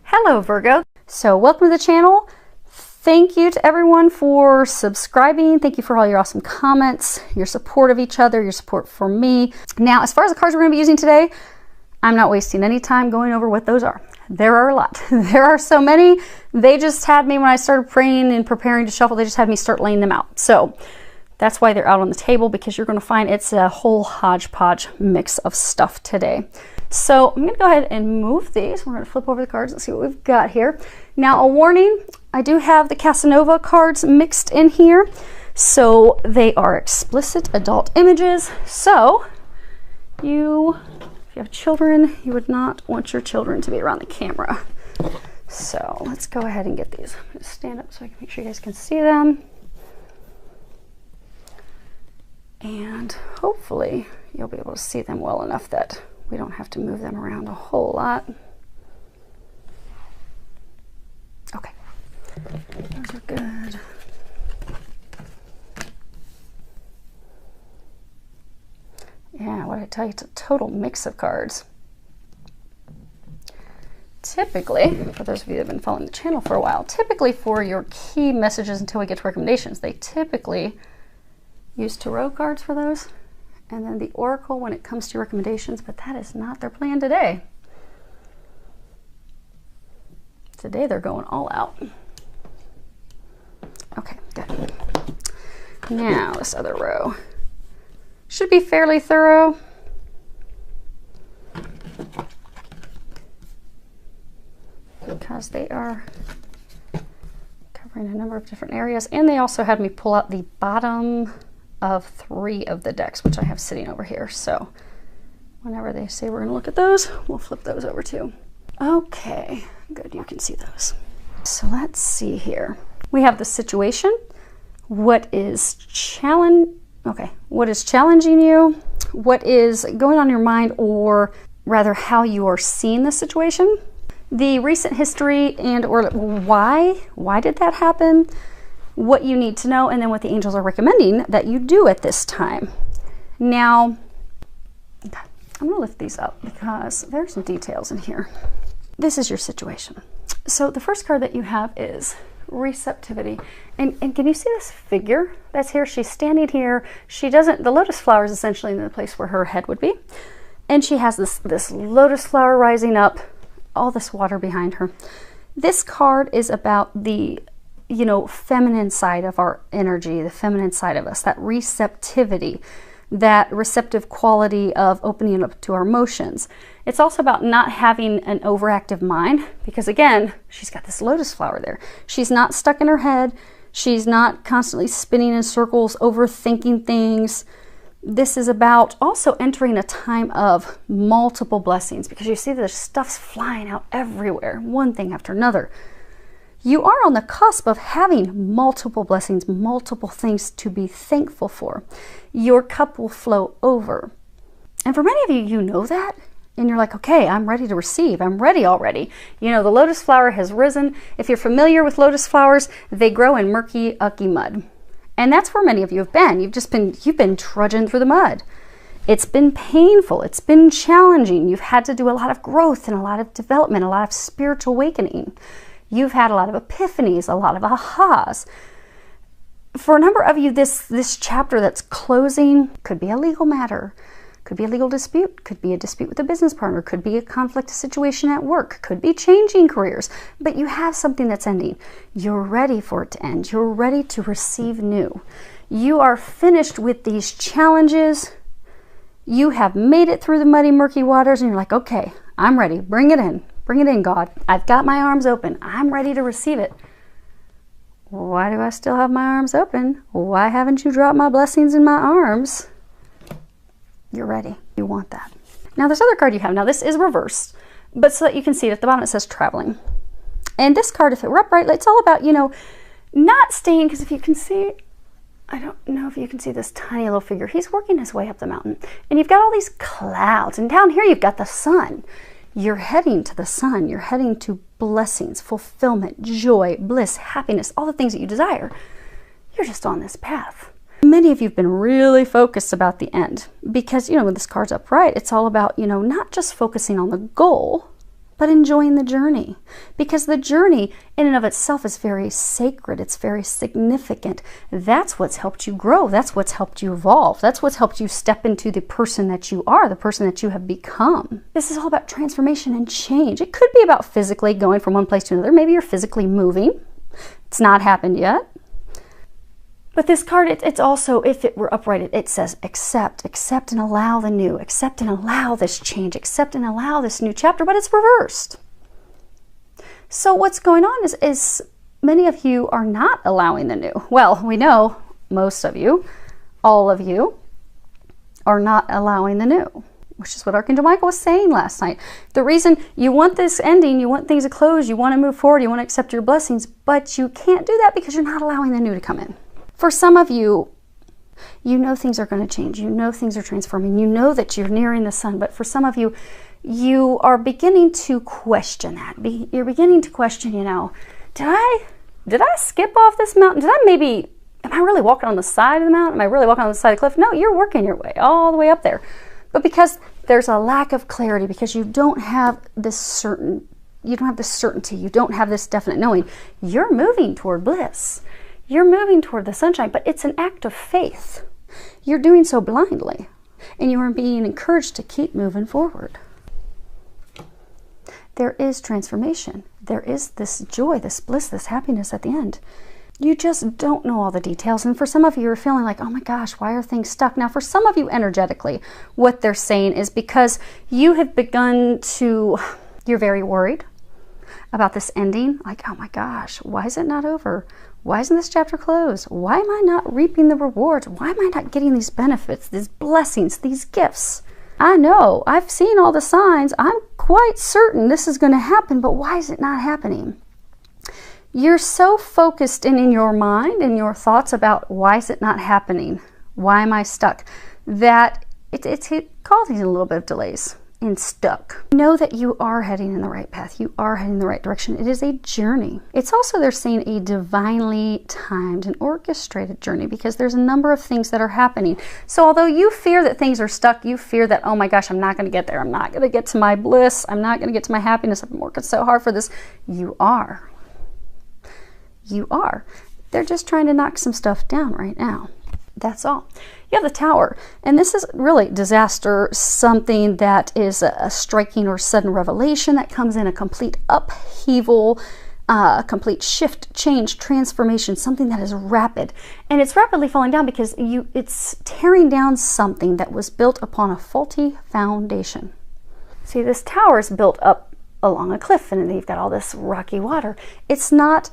Hello Virgo. So welcome to the channel. Thank you to everyone for subscribing. Thank you for all your awesome comments, your support of each other, your support for me. Now, as far as the cards we're going to be using today, I'm not wasting any time going over what those are. There are a lot. There are so many. They just had me, when I started praying and preparing to shuffle, they just had me start laying them out. So that's why they're out on the table, because you're going to find it's a whole hodgepodge mix of stuff today. So I'm going to go ahead and move these. We're going to flip over the cards and see what we've got here. Now, a warning, I do have the Casanova cards mixed in here. So they are explicit adult images. So if you have children, you would not want your children to be around the camera. So let's go ahead and get these. I'm going to stand up so I can make sure you guys can see them. And hopefully you'll be able to see them well enough that we don't have to move them around a whole lot. Okay, those are good. Yeah, what did I tell you? It's a total mix of cards. Typically, for those of you that have been following the channel for a while, typically for your key messages until we get to recommendations, they typically use tarot cards for those. And then the oracle when it comes to recommendations, but that is not their plan today. Today they're going all out. Okay, good. Now this other row should be fairly thorough. Because they are covering a number of different areas. And they also had me pull out the bottom of 3 of the decks, which I have sitting over here. So whenever they say we're going to look at those, we'll flip those over too. Okay, good, you can see those. So let's see here. We have the situation. What is challenging you? What is going on in your mind, or rather how you are seeing the situation? The recent history and or why did that happen? What you need to know, and then what the angels are recommending that you do at this time. Now, I'm going to lift these up because there's some details in here. This is your situation. So the first card that you have is receptivity. And can you see this figure that's here? She's standing here. The lotus flower is essentially in the place where her head would be. And she has this lotus flower rising up, all this water behind her. This card is about the feminine side of our energy, the feminine side of us, that receptivity, that receptive quality of opening up to our emotions. It's also about not having an overactive mind, because again, she's got this lotus flower there. She's not stuck in her head. She's not constantly spinning in circles, overthinking things. This is about also entering a time of multiple blessings, because you see the stuff's flying out everywhere, one thing after another. You are on the cusp of having multiple blessings, multiple things to be thankful for. Your cup will flow over. And for many of you, you know that. And you're like, okay, I'm ready to receive. I'm ready already. The lotus flower has risen. If you're familiar with lotus flowers, they grow in murky, ucky mud. And that's where many of you have been. You've been trudging through the mud. It's been painful. It's been challenging. You've had to do a lot of growth and a lot of development, a lot of spiritual awakening. You've had a lot of epiphanies, a lot of ahas. For a number of you, this chapter that's closing could be a legal matter, could be a legal dispute, could be a dispute with a business partner, could be a conflict situation at work, could be changing careers, but you have something that's ending. You're ready for it to end. You're ready to receive new. You are finished with these challenges. You have made it through the muddy, murky waters, and you're like, okay, I'm ready. Bring it in. Bring it in, God. I've got my arms open. I'm ready to receive it. Why do I still have my arms open? Why haven't you dropped my blessings in my arms? You're ready. You want that. Now, this other card you have, now this is reversed, but so that you can see it, at the bottom it says traveling. And this card, if it were upright, it's all about, not staying, because if you can see, I don't know if you can see this tiny little figure. He's working his way up the mountain. And you've got all these clouds, and down here you've got the sun. You're heading to the sun. You're heading to blessings, fulfillment, joy, bliss, happiness, all the things that you desire. You're just on this path. Many of you have been really focused about the end because, when this card's upright, it's all about, not just focusing on the goal, but enjoying the journey, because the journey in and of itself is very sacred. It's very significant. That's what's helped you grow. That's what's helped you evolve. That's what's helped you step into the person that you are, the person that you have become. This is all about transformation and change. It could be about physically going from one place to another. Maybe you're physically moving. It's not happened yet. But this card, it's also, if it were upright, it says accept and allow the new, accept and allow this change, accept and allow this new chapter, but it's reversed. So what's going on is many of you are not allowing the new. Well, we know most of you, all of you, are not allowing the new, which is what Archangel Michael was saying last night. The reason you want this ending, you want things to close, you want to move forward, you want to accept your blessings, but you can't do that because you're not allowing the new to come in. For some of you, you know things are going to change. You know things are transforming. You know that you're nearing the sun. But for some of you, you are beginning to question that. You're beginning to question, you know, did I skip off this mountain? Am I really walking on the side of the mountain? Am I really walking on the side of the cliff? No, you're working your way all the way up there. But because there's a lack of clarity, because you don't have this certainty, you don't have this definite knowing, you're moving toward bliss. You're moving toward the sunshine, but it's an act of faith. You're doing so blindly, and you are being encouraged to keep moving forward. There is transformation. There is this joy, this bliss, this happiness at the end. You just don't know all the details, and for some of you, you're feeling like, oh my gosh, why are things stuck? Now, for some of you, energetically, what they're saying is because you have begun to, you're very worried about this ending. Like, oh my gosh, why is it not over? Why isn't this chapter closed? Why am I not reaping the rewards? Why am I not getting these benefits, these blessings, these gifts? I know, I've seen all the signs. I'm quite certain this is going to happen, but why is it not happening? You're so focused in your mind and your thoughts about why is it not happening? Why am I stuck? That it's causing a little bit of delays and stuck. Know that you are heading in the right path. You are heading in the right direction. It is a journey. It's also, they're saying, a divinely timed and orchestrated journey, because there's a number of things that are happening. So although you fear that things are stuck, you fear that, oh my gosh, I'm not going to get there. I'm not going to get to my bliss. I'm not going to get to my happiness. I've been working so hard for this. You are. You are. They're just trying to knock some stuff down right now. That's all. You have the Tower, and this is really disaster, something that is a striking or sudden revelation that comes in, a complete upheaval, complete shift, change, transformation, something that is rapid. And it's rapidly falling down because it's tearing down something that was built upon a faulty foundation. See, this tower is built up along a cliff, and you've got all this rocky water. It's not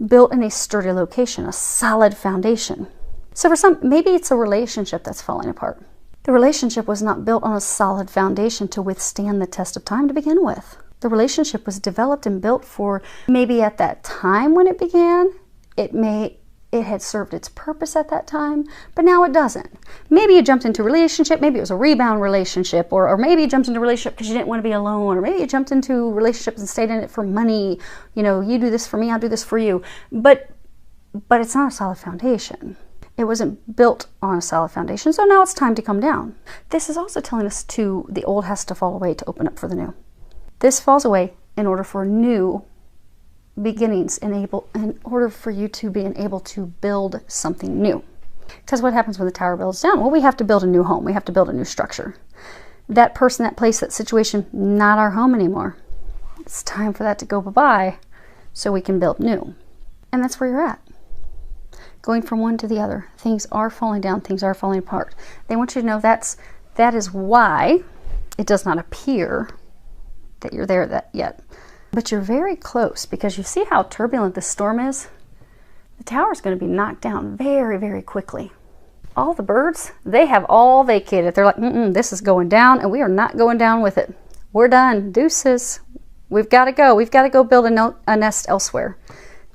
built in a sturdy location, a solid foundation. So for some, maybe it's a relationship that's falling apart. The relationship was not built on a solid foundation to withstand the test of time to begin with. The relationship was developed and built for, maybe at that time when it began, it had served its purpose at that time, but now it doesn't. Maybe you jumped into a relationship, maybe it was a rebound relationship, or maybe you jumped into a relationship because you didn't want to be alone, or maybe you jumped into relationships and stayed in it for money. You know, you do this for me, I'll do this for you. But it's not a solid foundation. It wasn't built on a solid foundation, so now it's time to come down. This is also telling us the old has to fall away to open up for the new. This falls away in order for new beginnings, in order for you to be able to build something new. Because what happens when the tower builds down? Well, we have to build a new home. We have to build a new structure. That person, that place, that situation, not our home anymore. It's time for that to go bye-bye so we can build new. And that's where you're at. Going from one to the other. Things are falling down. Things are falling apart. They want you to know that is why it does not appear that you're there yet. But you're very close, because you see how turbulent this storm is? The tower is going to be knocked down very, very quickly. All the birds, they have all vacated. They're like, this is going down, and we are not going down with it. We're done. Deuces. We've got to go. We've got to go build a nest elsewhere.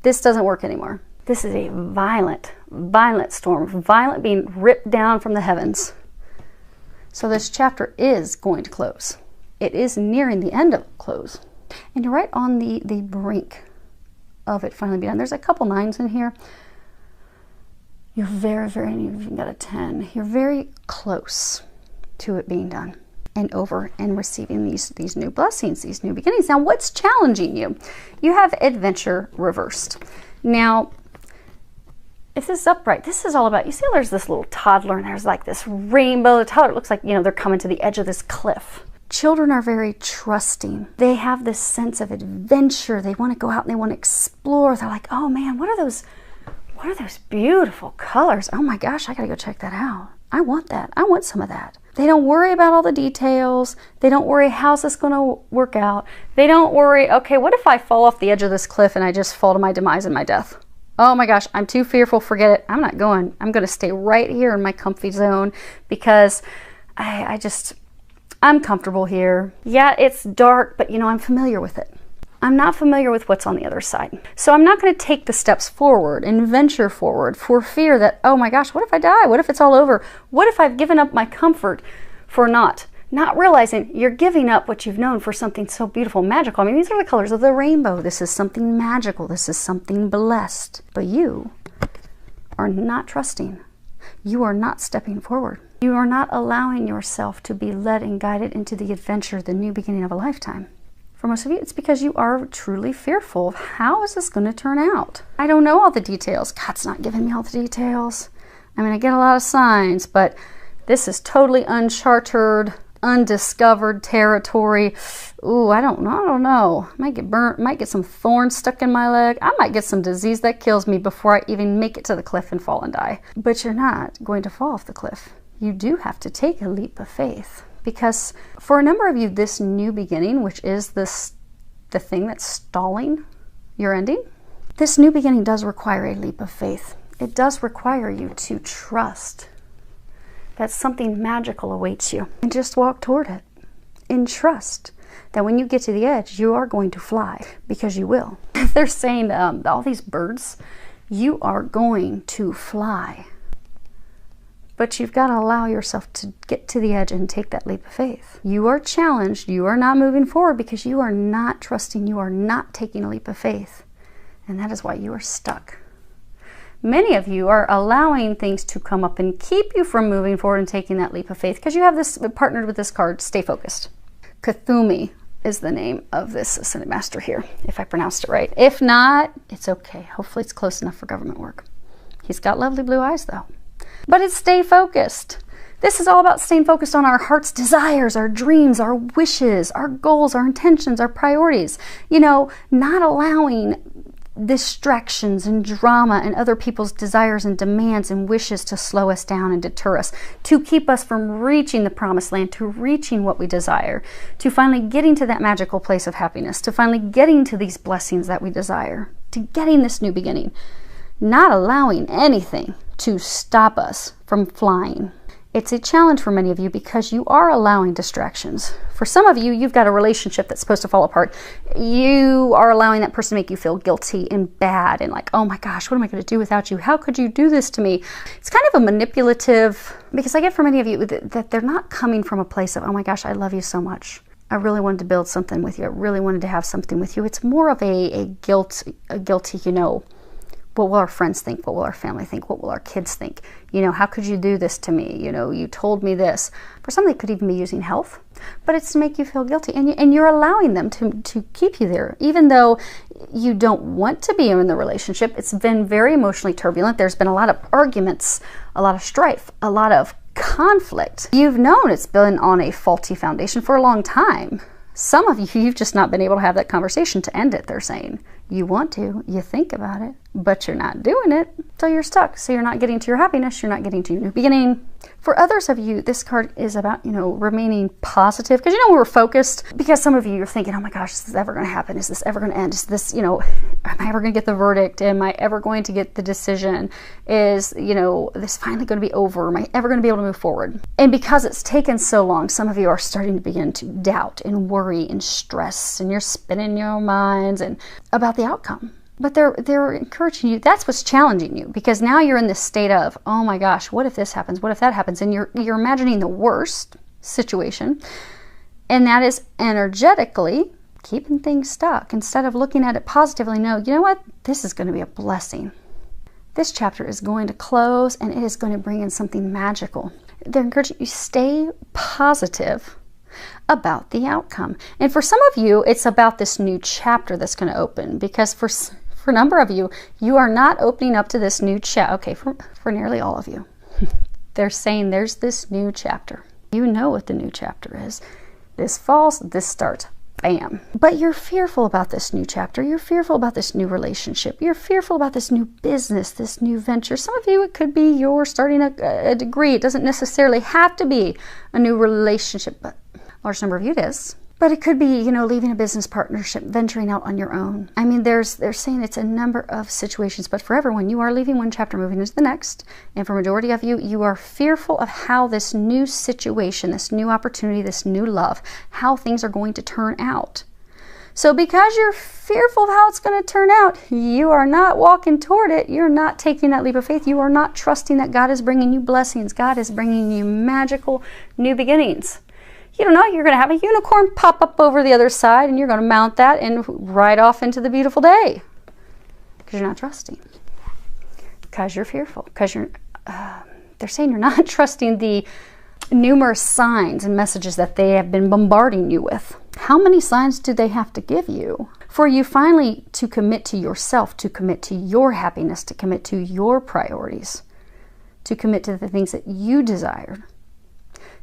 This doesn't work anymore. This is a violent, violent storm. Violent, being ripped down from the heavens. So this chapter is going to close. It is nearing the end of close. And you're right on the brink of it finally being done. There's a couple 9s in here. You're very, very, you've got a 10. You're very close to it being done. and over and receiving these new blessings, these new beginnings. Now, what's challenging you? You have adventure reversed. Now, if this is upright, this is all about, you see how there's this little toddler and there's like this rainbow. The toddler looks like, you know, they're coming to the edge of this cliff. Children are very trusting. They have this sense of adventure. They want to go out and they want to explore. They're like, oh man, what are those beautiful colors? Oh my gosh, I gotta go check that out. I want that. I want some of that. They don't worry about all the details. They don't worry, how's this going to work out? They don't worry, okay, what if I fall off the edge of this cliff and I just fall to my demise and my death? Oh my gosh, I'm too fearful, forget it. I'm not going. I'm going to stay right here in my comfy zone because I'm comfortable here. Yeah, it's dark, but you know, I'm familiar with it. I'm not familiar with what's on the other side. So I'm not going to take the steps forward and venture forward for fear that, oh my gosh, what if I die? What if it's all over? What if I've given up my comfort for not realizing you're giving up what you've known for something so beautiful, magical. I mean, these are the colors of the rainbow. This is something magical. This is something blessed. But you are not trusting. You are not stepping forward. You are not allowing yourself to be led and guided into the adventure, the new beginning of a lifetime. For most of you, it's because you are truly fearful of how is this going to turn out? I don't know all the details. God's not giving me all the details. I mean, I get a lot of signs, but this is totally uncharted, undiscovered territory. Ooh, I don't know. Might get burnt, might get some thorns stuck in my leg. I might get some disease that kills me before I even make it to the cliff and fall and die. But you're not going to fall off the cliff. You do have to take a leap of faith. Because for a number of you, this new beginning, which is the thing that's stalling your ending, this new beginning does require a leap of faith. It does require you to trust that something magical awaits you and just walk toward it in trust that when you get to the edge, you are going to fly, because you will. They're saying all these birds, you are going to fly. But you've got to allow yourself to get to the edge and take that leap of faith. You are challenged. You are not moving forward because you are not trusting. You are not taking a leap of faith. And that is why you are stuck. Many of you are allowing things to come up and keep you from moving forward and taking that leap of faith because you have this partnered with this card, stay focused. Kuthumi is the name of this Ascended Master here, if I pronounced it right. If not, it's okay. Hopefully it's close enough for government work. He's got lovely blue eyes though. But it's stay focused. This is all about staying focused on our heart's desires, our dreams, our wishes, our goals, our intentions, our priorities. You know, not allowing distractions and drama and other people's desires and demands and wishes to slow us down and deter us, to keep us from reaching the promised land, to reaching what we desire, to finally getting to that magical place of happiness, to finally getting to these blessings that we desire, to getting this new beginning. Not allowing anything to stop us from flying. It's a challenge for many of you because you are allowing distractions. For some of you, you've got a relationship that's supposed to fall apart. You are allowing that person to make you feel guilty and bad and like, oh my gosh, what am I going to do without you? How could you do this to me? It's kind of a manipulative, because I get for many of you that they're not coming from a place of, oh my gosh, I love you so much. I really wanted to build something with you. I really wanted to have something with you. It's more of a guilty, you know, what will our friends think? What will our family think? What will our kids think? You know, how could you do this to me? You know, you told me this. For some, they could even be using health, but it's to make you feel guilty. And you're allowing them to keep you there, even though you don't want to be in the relationship. It's been very emotionally turbulent. There's been a lot of arguments, a lot of strife, a lot of conflict. You've known it's been on a faulty foundation for a long time. Some of you, you've just not been able to have that conversation to end it, they're saying. You want to, you think about it, but you're not doing it, so you're stuck. So you're not getting to your happiness, you're not getting to your new beginning. For others of you, this card is about, you know, remaining positive. Because, you know, we're focused. Because some of you, you're thinking, oh my gosh, is this ever going to happen? Is this ever going to end? Is this, you know, am I ever going to get the verdict? Am I ever going to get the decision? Is, you know, this finally going to be over? Am I ever going to be able to move forward? And because it's taken so long, some of you are starting to begin to doubt and worry and stress. And you're spinning your minds and about the outcome. But they're encouraging you. That's what's challenging you, because now you're in this state of, oh my gosh, what if this happens? What if that happens? And you're imagining the worst situation, and that is energetically keeping things stuck instead of looking at it positively. No, you know what? This is going to be a blessing. This chapter is going to close, and it is going to bring in something magical. They're encouraging you, stay positive. about the outcome. And for some of you, it's about this new chapter that's going to open, because for a number of you, you are not opening up to this new chapter. Okay, for nearly all of you, they're saying there's this new chapter. You know what the new chapter is. This falls, this starts. Bam. But you're fearful about this new chapter. You're fearful about this new relationship. You're fearful about this new business, this new venture. Some of you, it could be you're starting a degree. It doesn't necessarily have to be a new relationship, but a large number of you it is. But it could be, you know, leaving a business partnership, venturing out on your own. I mean, they're saying it's a number of situations, but for everyone, you are leaving one chapter, moving into the next. And for majority of you, you are fearful of how this new situation, this new opportunity, this new love, how things are going to turn out. So because you're fearful of how it's going to turn out, you are not walking toward it. You're not taking that leap of faith. You are not trusting that God is bringing you blessings. God is bringing you magical new beginnings. You don't know, you're going to have a unicorn pop up over the other side, and you're going to mount that and ride off into the beautiful day. Because you're not trusting. Because you're fearful. Because they're saying you're not trusting the numerous signs and messages that they have been bombarding you with. How many signs do they have to give you for you finally to commit to yourself, to commit to your happiness, to commit to your priorities, to commit to the things that you desire?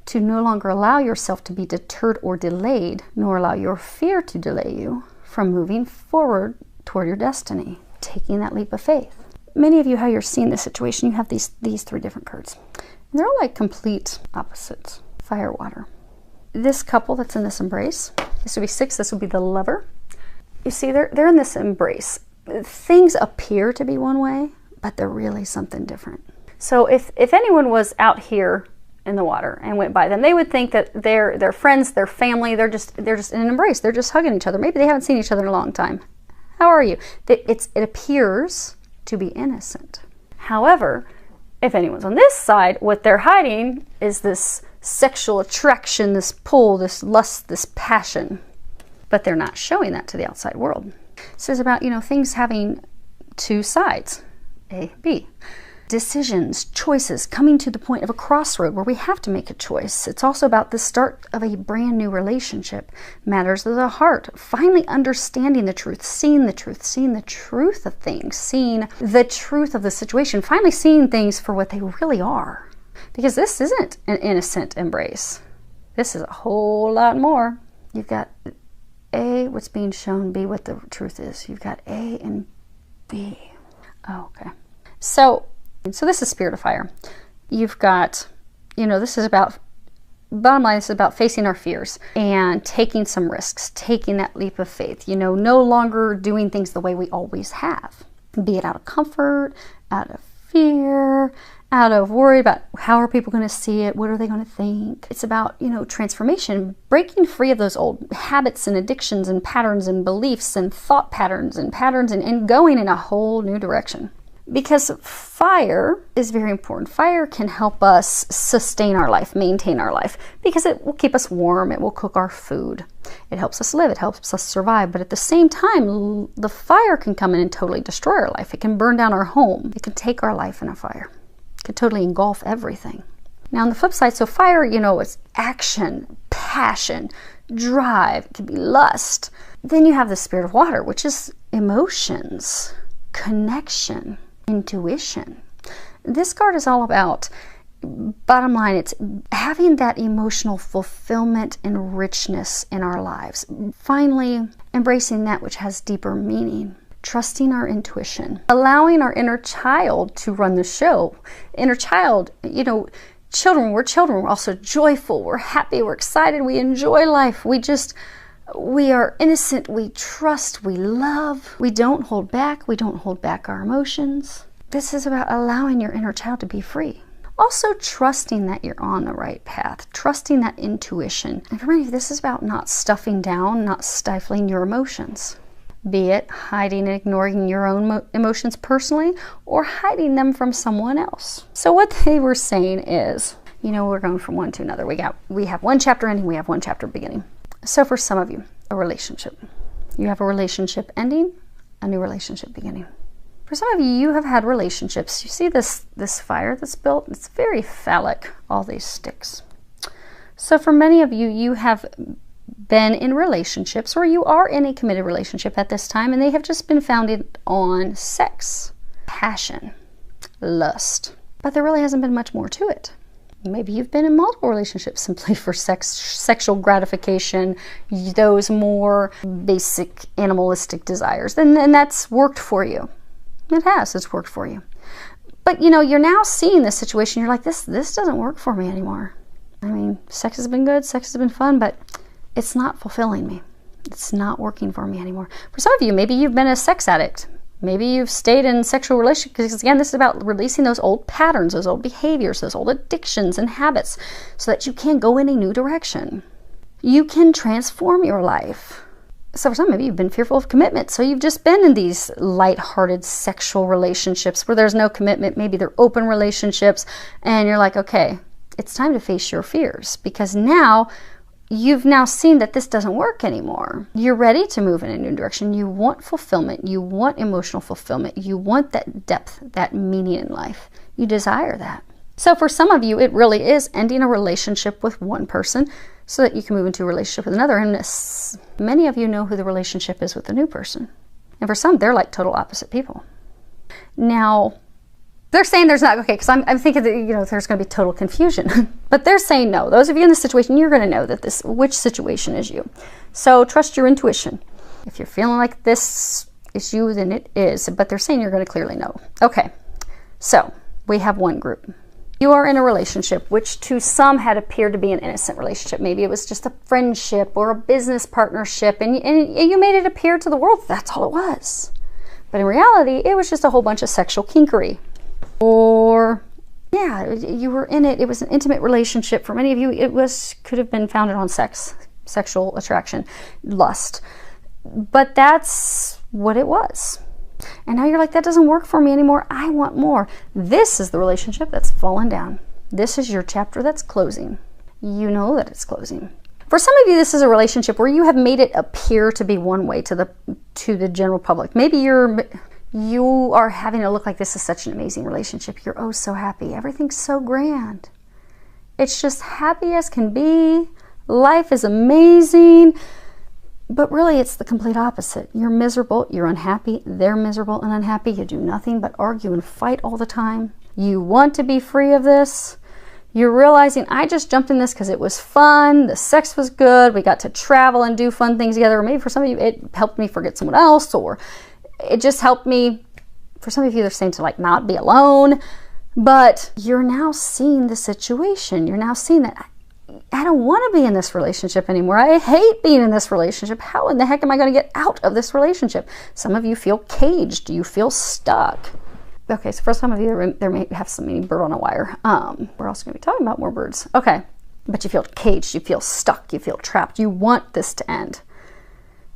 To no longer allow yourself to be deterred or delayed, nor allow your fear to delay you from moving forward toward your destiny, taking that leap of faith. Many of you, how you're seeing this situation, you have these three different cards. And they're all like complete opposites. Fire, water. This couple that's in this embrace, this would be 6, this would be the lover. You see, they're in this embrace. Things appear to be one way, but they're really something different. So if anyone was out here in the water and went by them, they would think that they're friends, they're family, they're just in an embrace, they're just hugging each other. Maybe they haven't seen each other in a long time. How are you? It appears to be innocent. However, if anyone's on this side, what they're hiding is this sexual attraction, this pull, this lust, this passion. But they're not showing that to the outside world. So it's about, you know, things having two sides, A, B. Decisions, choices, coming to the point of a crossroad where we have to make a choice. It's also about the start of a brand new relationship. Matters of the heart. Finally understanding the truth, seeing the truth of things, seeing the truth of the situation, finally seeing things for what they really are. Because this isn't an innocent embrace. This is a whole lot more. You've got A, what's being shown, B, what the truth is. You've got A and B. Oh, okay. So this is spirit of fire. You've got, you know, this is about, bottom line, this is about facing our fears and taking some risks, taking that leap of faith, you know, no longer doing things the way we always have, be it out of comfort, out of fear, out of worry about how are people going to see it, what are they going to think. It's about, you know, transformation, breaking free of those old habits and addictions and patterns and beliefs and thought patterns and going in a whole new direction. Because fire is very important. Fire can help us sustain our life, maintain our life, because it will keep us warm, it will cook our food. It helps us live, it helps us survive, but at the same time, the fire can come in and totally destroy our life. It can burn down our home. It can take our life in a fire. It can totally engulf everything. Now on the flip side, so fire, you know, it's action, passion, drive, it can be lust. Then you have the spirit of water, which is emotions, connection, intuition. This card is all about, bottom line, it's having that emotional fulfillment and richness in our lives. Finally, embracing that which has deeper meaning. Trusting our intuition. Allowing our inner child to run the show. Inner child, you know, we're children. We're also joyful. We're happy. We're excited. We enjoy life. We are innocent, we trust, we love, we don't hold back our emotions. This is about allowing your inner child to be free. Also trusting that you're on the right path, trusting that intuition. And for many of you, this is about not stuffing down, not stifling your emotions. Be it hiding and ignoring your own emotions personally, or hiding them from someone else. So what they were saying is, you know, we're going from one to another. We have one chapter ending, we have one chapter beginning. So for some of you, a relationship. You have a relationship ending, a new relationship beginning. For some of you, you have had relationships. You see this fire that's built? It's very phallic, all these sticks. So for many of you, you have been in relationships, or you are in a committed relationship at this time, and they have just been founded on sex, passion, lust. But there really hasn't been much more to it. Maybe you've been in multiple relationships simply for sexual gratification, those more basic animalistic desires. And that's worked for you. It has. It's worked for you. But, you know, you're now seeing this situation. You're like, this doesn't work for me anymore. I mean, sex has been good. Sex has been fun, but it's not fulfilling me. It's not working for me anymore. For some of you, maybe you've been a sex addict. Maybe you've stayed in sexual relationships, because again, this is about releasing those old patterns, those old behaviors, those old addictions and habits, so that you can go in a new direction. You can transform your life. So for some of you, you've been fearful of commitment. So you've just been in these lighthearted sexual relationships where there's no commitment. Maybe they're open relationships, and you're like, okay, it's time to face your fears, because now you've now seen that this doesn't work anymore. You're ready to move in a new direction. You want fulfillment. You want emotional fulfillment. You want that depth, that meaning in life. You desire that. So for some of you, it really is ending a relationship with one person so that you can move into a relationship with another. And many of you know who the relationship is with the new person. And for some, they're like total opposite people. Now, they're saying there's not, okay, because I'm thinking that, you know, there's going to be total confusion. But they're saying no. Those of you in this situation, you're going to know that which situation is you. So trust your intuition. If you're feeling like this is you, then it is. But they're saying you're going to clearly know. Okay, so we have one group. You are in a relationship which to some had appeared to be an innocent relationship. Maybe it was just a friendship or a business partnership, and you made it appear to the world that's all it was. But in reality, it was just a whole bunch of sexual kinkery. Or, yeah, you were in it. It was an intimate relationship. For many of you, could have been founded on sex, sexual attraction, lust. But that's what it was. And now you're like, that doesn't work for me anymore. I want more. This is the relationship that's fallen down. This is your chapter that's closing. You know that it's closing. For some of you, this is a relationship where you have made it appear to be one way to the general public. Maybe you are having it look like this is such an amazing relationship. You're oh so happy. Everything's so grand. It's just happy as can be. Life is amazing. But really, it's the complete opposite. You're miserable. You're unhappy. They're miserable and unhappy. You do nothing but argue and fight all the time. You want to be free of this. You're realizing, I just jumped in this because it was fun. The sex was good. We got to travel and do fun things together. Or maybe for some of you, it helped me forget someone else, or it just helped me, for some of you, they're saying to like not be alone. But you're now seeing the situation. You're now seeing that I don't want to be in this relationship anymore. I hate being in this relationship. How in the heck am I going to get out of this relationship? Some of you feel caged. You feel stuck. Okay, so for some of you, there may have some bird on a wire. We're also going to be talking about more birds. Okay, but you feel caged. You feel stuck. You feel trapped. You want this to end.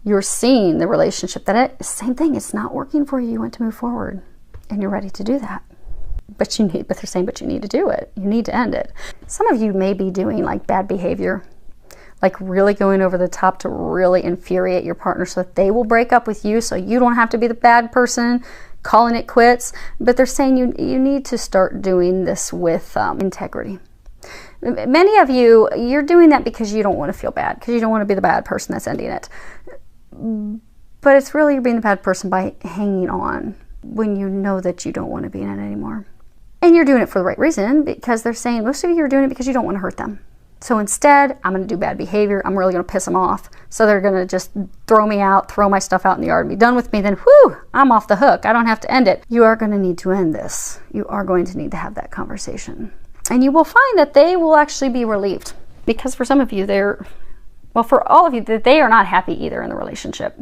You're seeing the relationship same thing. It's not working for you. You want to move forward, and you're ready to do that. But they're saying, but you need to do it. You need to end it. Some of you may be doing like bad behavior, like really going over the top to really infuriate your partner so that they will break up with you, so you don't have to be the bad person calling it quits. But they're saying you need to start doing this with integrity. Many of you, you're doing that because you don't want to feel bad, because you don't want to be the bad person that's ending it. But it's really you're being the bad person by hanging on when you know that you don't want to be in it anymore. And you're doing it for the right reason, because they're saying most of you are doing it because you don't want to hurt them. So instead, I'm going to do bad behavior. I'm really going to piss them off. So they're going to just throw me out, throw my stuff out in the yard and be done with me. Then, whew, I'm off the hook. I don't have to end it. You are going to need to end this. You are going to need to have that conversation. And you will find that they will actually be relieved. Because for some of you, for all of you, that they are not happy either in the relationship.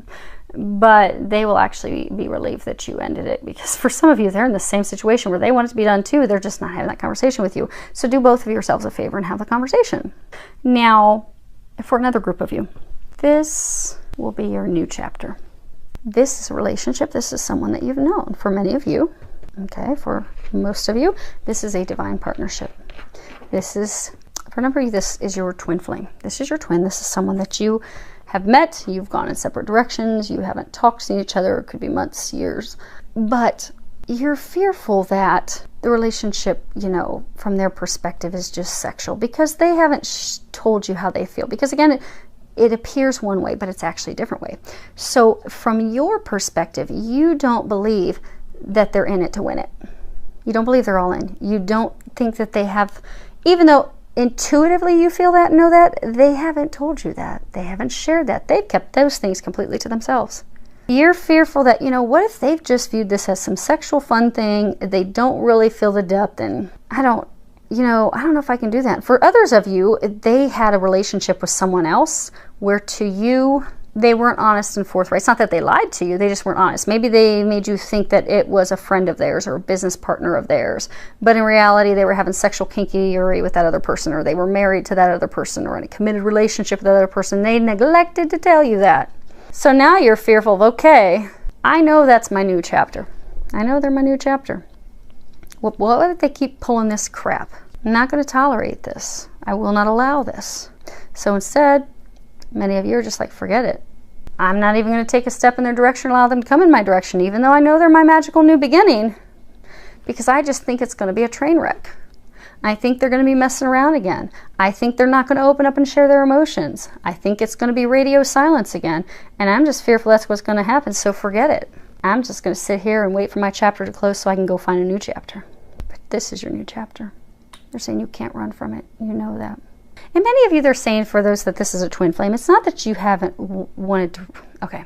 But they will actually be relieved that you ended it, because for some of you, they're in the same situation where they want it to be done too. They're just not having that conversation with you. So do both of yourselves a favor and have the conversation. Now, for another group of you, this will be your new chapter. This is a relationship. This is someone that you've known. For many of you, okay, for most of you, this is a divine partnership. For a number of you, this is your twin flame. This is your twin. This is someone that you have met, you've gone in separate directions, you haven't talked to each other, it could be months, years, but you're fearful that the relationship, you know, from their perspective is just sexual because they haven't told you how they feel. Because again, it appears one way, but it's actually a different way. So from your perspective, you don't believe that they're in it to win it. You don't believe they're all in. You don't think that they have, even though intuitively you feel that, know that, they haven't told you that. They haven't shared that. They've kept those things completely to themselves. You're fearful that, you know, what if they've just viewed this as some sexual fun thing? They don't really feel the depth, and I don't know if I can do that. For others of you, they had a relationship with someone else where to you, they weren't honest and forthright. It's not that they lied to you, they just weren't honest. Maybe they made you think that it was a friend of theirs or a business partner of theirs, but in reality they were having sexual kinky-ery with that other person, or they were married to that other person, or in a committed relationship with that other person. They neglected to tell you that. So now you're fearful of, okay, I know that's my new chapter. I know they're my new chapter. What if they keep pulling this crap? I'm not going to tolerate this. I will not allow this. So instead, many of you are just like, forget it. I'm not even going to take a step in their direction, allow them to come in my direction, even though I know they're my magical new beginning, because I just think it's going to be a train wreck. I think they're going to be messing around again. I think they're not going to open up and share their emotions. I think it's going to be radio silence again. And I'm just fearful that's what's going to happen, so forget it. I'm just going to sit here and wait for my chapter to close so I can go find a new chapter. But this is your new chapter. They're saying you can't run from it. You know that. And many of you, they're saying, for those that this is a twin flame, it's not that you haven't wanted to, okay.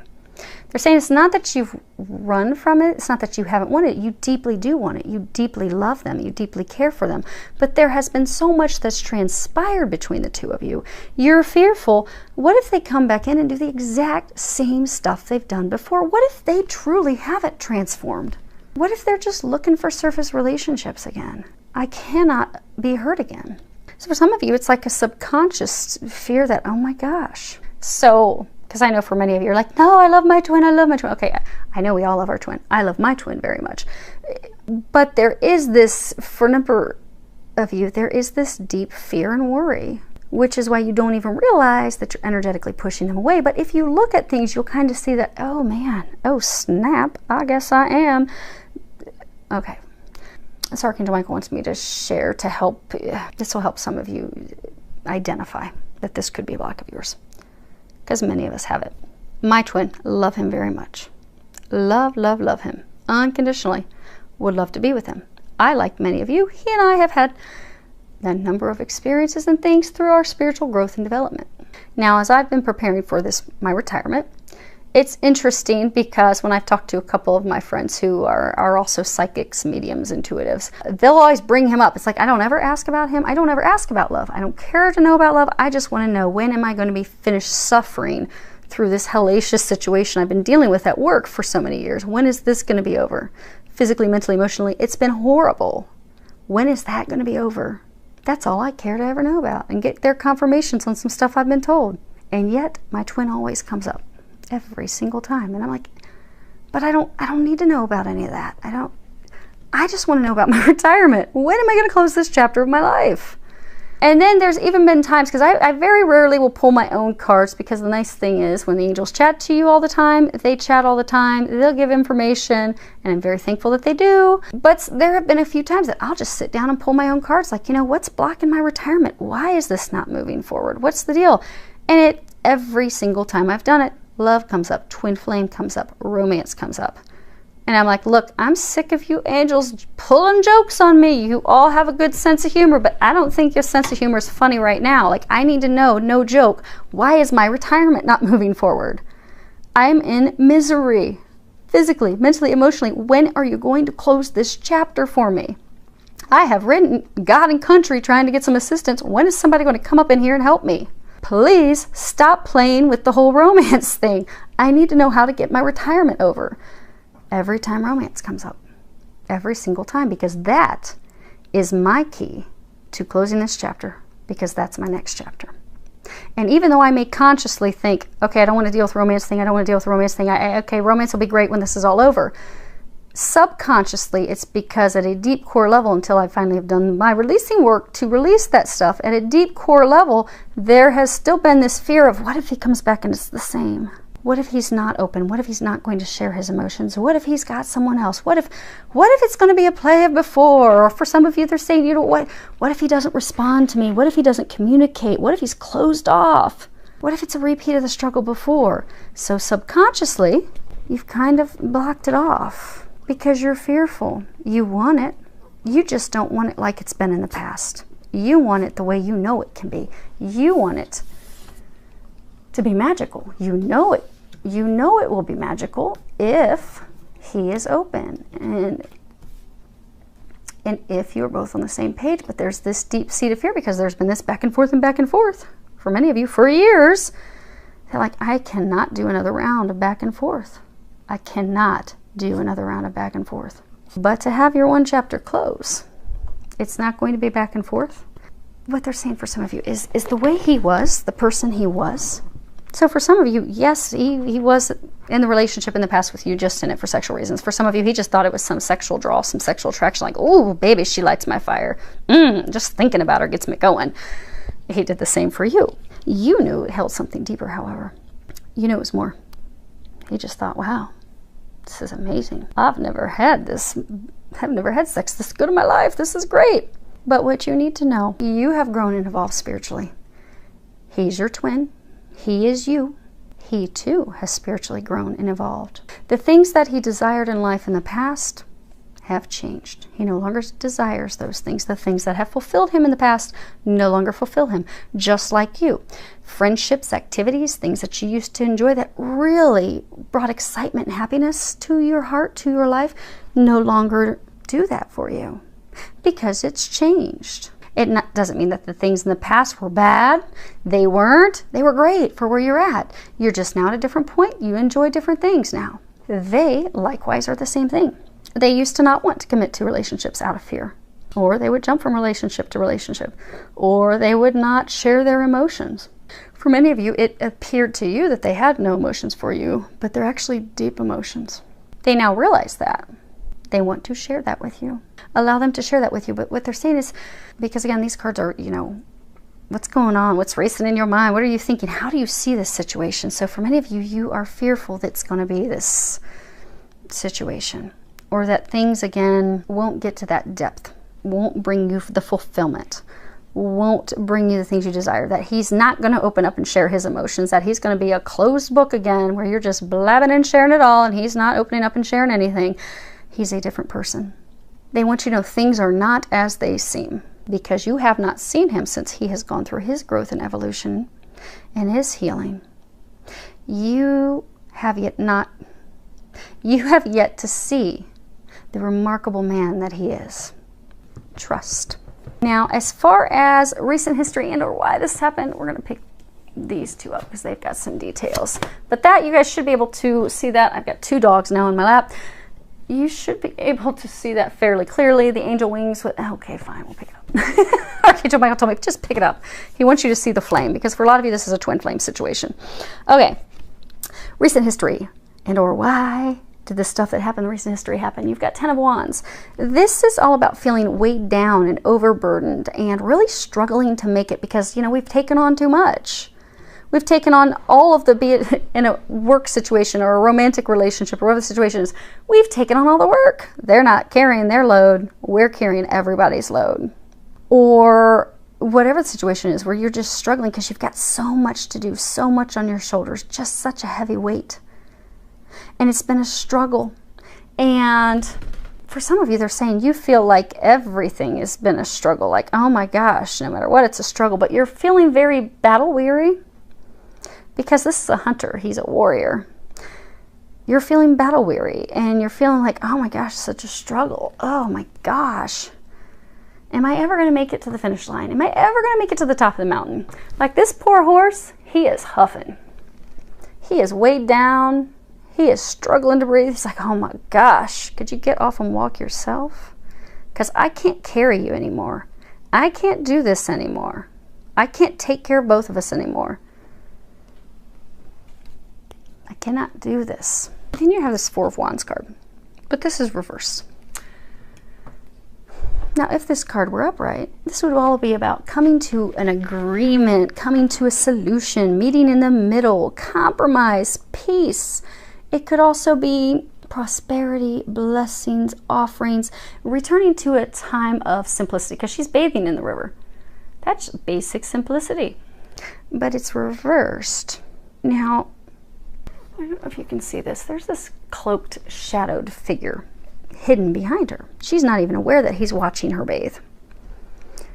They're saying it's not that you've run from it. It's not that you haven't wanted it. You deeply do want it. You deeply love them. You deeply care for them. But there has been so much that's transpired between the two of you. You're fearful. What if they come back in and do the exact same stuff they've done before? What if they truly haven't transformed? What if they're just looking for surface relationships again? I cannot be hurt again. So for some of you, it's like a subconscious fear that, oh my gosh. So, because I know for many of you, you're like, no, I love my twin, I love my twin. Okay, I know we all love our twin. I love my twin very much. But there is this, for a number of you, there is this deep fear and worry, which is why you don't even realize that you're energetically pushing them away. But if you look at things, you'll kind of see that, oh man, oh snap, I guess I am. Okay. So Archangel Michael wants me to share to help, this will help some of you identify that this could be a block of yours. Because many of us have it. My twin, love him very much. Love, love, love him. Unconditionally. Would love to be with him. I, like many of you, he and I have had a number of experiences and things through our spiritual growth and development. Now, as I've been preparing for this, my retirement, it's interesting because when I've talked to a couple of my friends who are also psychics, mediums, intuitives, they'll always bring him up. It's like, I don't ever ask about him. I don't ever ask about love. I don't care to know about love. I just want to know, when am I going to be finished suffering through this hellacious situation I've been dealing with at work for so many years? When is this going to be over? Physically, mentally, emotionally, it's been horrible. When is that going to be over? That's all I care to ever know about, and get their confirmations on some stuff I've been told. And yet, my twin always comes up. Every single time. And I'm like, but I don't need to know about any of that. I just want to know about my retirement. When am I going to close this chapter of my life? And then there's even been times, because I very rarely will pull my own cards, because the nice thing is when the angels chat to you all the time, they chat all the time, they'll give information, and I'm very thankful that they do. But there have been a few times that I'll just sit down and pull my own cards, like, you know, what's blocking my retirement? Why is this not moving forward? What's the deal? And every single time I've done it, love comes up, twin flame comes up, romance comes up. And I'm like, look, I'm sick of you angels pulling jokes on me. You all have a good sense of humor, but I don't think your sense of humor is funny right now. Like, I need to know, no joke, why is my retirement not moving forward? I'm in misery, physically, mentally, emotionally. When are you going to close this chapter for me? I have written God and country trying to get some assistance. When is somebody going to come up in here and help me? Please stop playing with the whole romance thing. I need to know how to get my retirement over. Every time romance comes up. Every single time. Because that is my key to closing this chapter. Because that's my next chapter. And even though I may consciously think, okay, I don't want to deal with romance thing. I don't want to deal with romance thing. Okay, romance will be great when this is all over. Subconsciously, it's because at a deep core level, until I finally have done my releasing work to release that stuff, at a deep core level, there has still been this fear of, what if he comes back and it's the same? What if he's not open? What if he's not going to share his emotions? What if he's got someone else? What if it's going to be a play of before? Or for some of you, they're saying, you know, what if he doesn't respond to me? What if he doesn't communicate? What if he's closed off? What if it's a repeat of the struggle before? So subconsciously, you've kind of blocked it off because you're fearful. You want it. You just don't want it like it's been in the past. You want it the way you know it can be. You want it to be magical. You know it. You know it will be magical if he is open and if you're both on the same page. But there's this deep-seated fear because there's been this back and forth for many of you for years. They're like, I cannot do another round of back and forth. I cannot do another round of back and forth. But to have your one chapter close, it's not going to be back and forth. What they're saying for some of you is the way he was, the person he was. So for some of you, yes, he was in the relationship in the past with you, just in it for sexual reasons. For some of you, he just thought it was some sexual draw, some sexual attraction, like, oh, baby, she lights my fire. Just thinking about her gets me going. He did the same for you. You knew it held something deeper, however. You knew it was more. He just thought, wow, this is amazing. I've never had sex this good in my life. This is great. But what you need to know, you have grown and evolved spiritually. He's your twin. He is you. He too has spiritually grown and evolved. The things that he desired in life in the past have changed. He no longer desires those things. The things that have fulfilled him in the past no longer fulfill him, just like you. Friendships, activities, things that you used to enjoy that really brought excitement and happiness to your heart, to your life, no longer do that for you because it's changed. It doesn't mean that the things in the past were bad. They weren't. They were great for where you're at. You're just now at a different point. You enjoy different things now. They likewise are the same thing. They used to not want to commit to relationships out of fear, or they would jump from relationship to relationship, or they would not share their emotions. For many of you, it appeared to you that they had no emotions for you, but they're actually deep emotions. They now realize that. They want to share that with you. Allow them to share that with you. But what they're saying is, because again, these cards are, you know, what's going on? What's racing in your mind? What are you thinking? How do you see this situation? So for many of you, you are fearful that it's going to be this situation, or that things, again, won't get to that depth, won't bring you the fulfillment, won't bring you the things you desire, that he's not going to open up and share his emotions, that he's going to be a closed book again, where you're just blabbing and sharing it all, and he's not opening up and sharing anything. He's a different person. They want you to know things are not as they seem, because you have not seen him since he has gone through his growth and evolution and his healing. You have yet to see the remarkable man that he is. Trust. Now, as far as recent history and or why this happened, we're going to pick these two up because they've got some details. But that, you guys should be able to see that. I've got two dogs now in my lap. You should be able to see that fairly clearly. The angel wings with, okay, fine, we'll pick it up. Archangel Michael told me, just pick it up. He wants you to see the flame, because for a lot of you, this is a twin flame situation. Okay, recent history and or why did the stuff that happened in recent history happen? You've got 10 of Wands. This is all about feeling weighed down and overburdened and really struggling to make it because, you know, we've taken on too much. We've taken on all of the, be it in a work situation or a romantic relationship or whatever the situation is, we've taken on all the work. They're not carrying their load. We're carrying everybody's load. Or whatever the situation is where you're just struggling because you've got so much to do, so much on your shoulders, just such a heavy weight. And it's been a struggle. And for some of you, they're saying you feel like everything has been a struggle. Like, oh my gosh, no matter what, it's a struggle. But you're feeling very battle weary. Because this is a hunter, he's a warrior. You're feeling battle weary and you're feeling like, oh my gosh, such a struggle. Oh my gosh. Am I ever going to make it to the finish line? Am I ever going to make it to the top of the mountain? Like this poor horse, he is huffing. He is weighed down. He is struggling to breathe. He's like, oh my gosh, could you get off and walk yourself? Because I can't carry you anymore. I can't do this anymore. I can't take care of both of us anymore. I cannot do this. Then you have this Four of Wands card, but this is reverse. Now, if this card were upright, this would all be about coming to an agreement, coming to a solution, meeting in the middle, compromise, peace. It could also be prosperity, blessings, offerings, returning to a time of simplicity, because she's bathing in the river. That's basic simplicity. But it's reversed. Now, I don't know if you can see this. There's this cloaked, shadowed figure hidden behind her. She's not even aware that he's watching her bathe.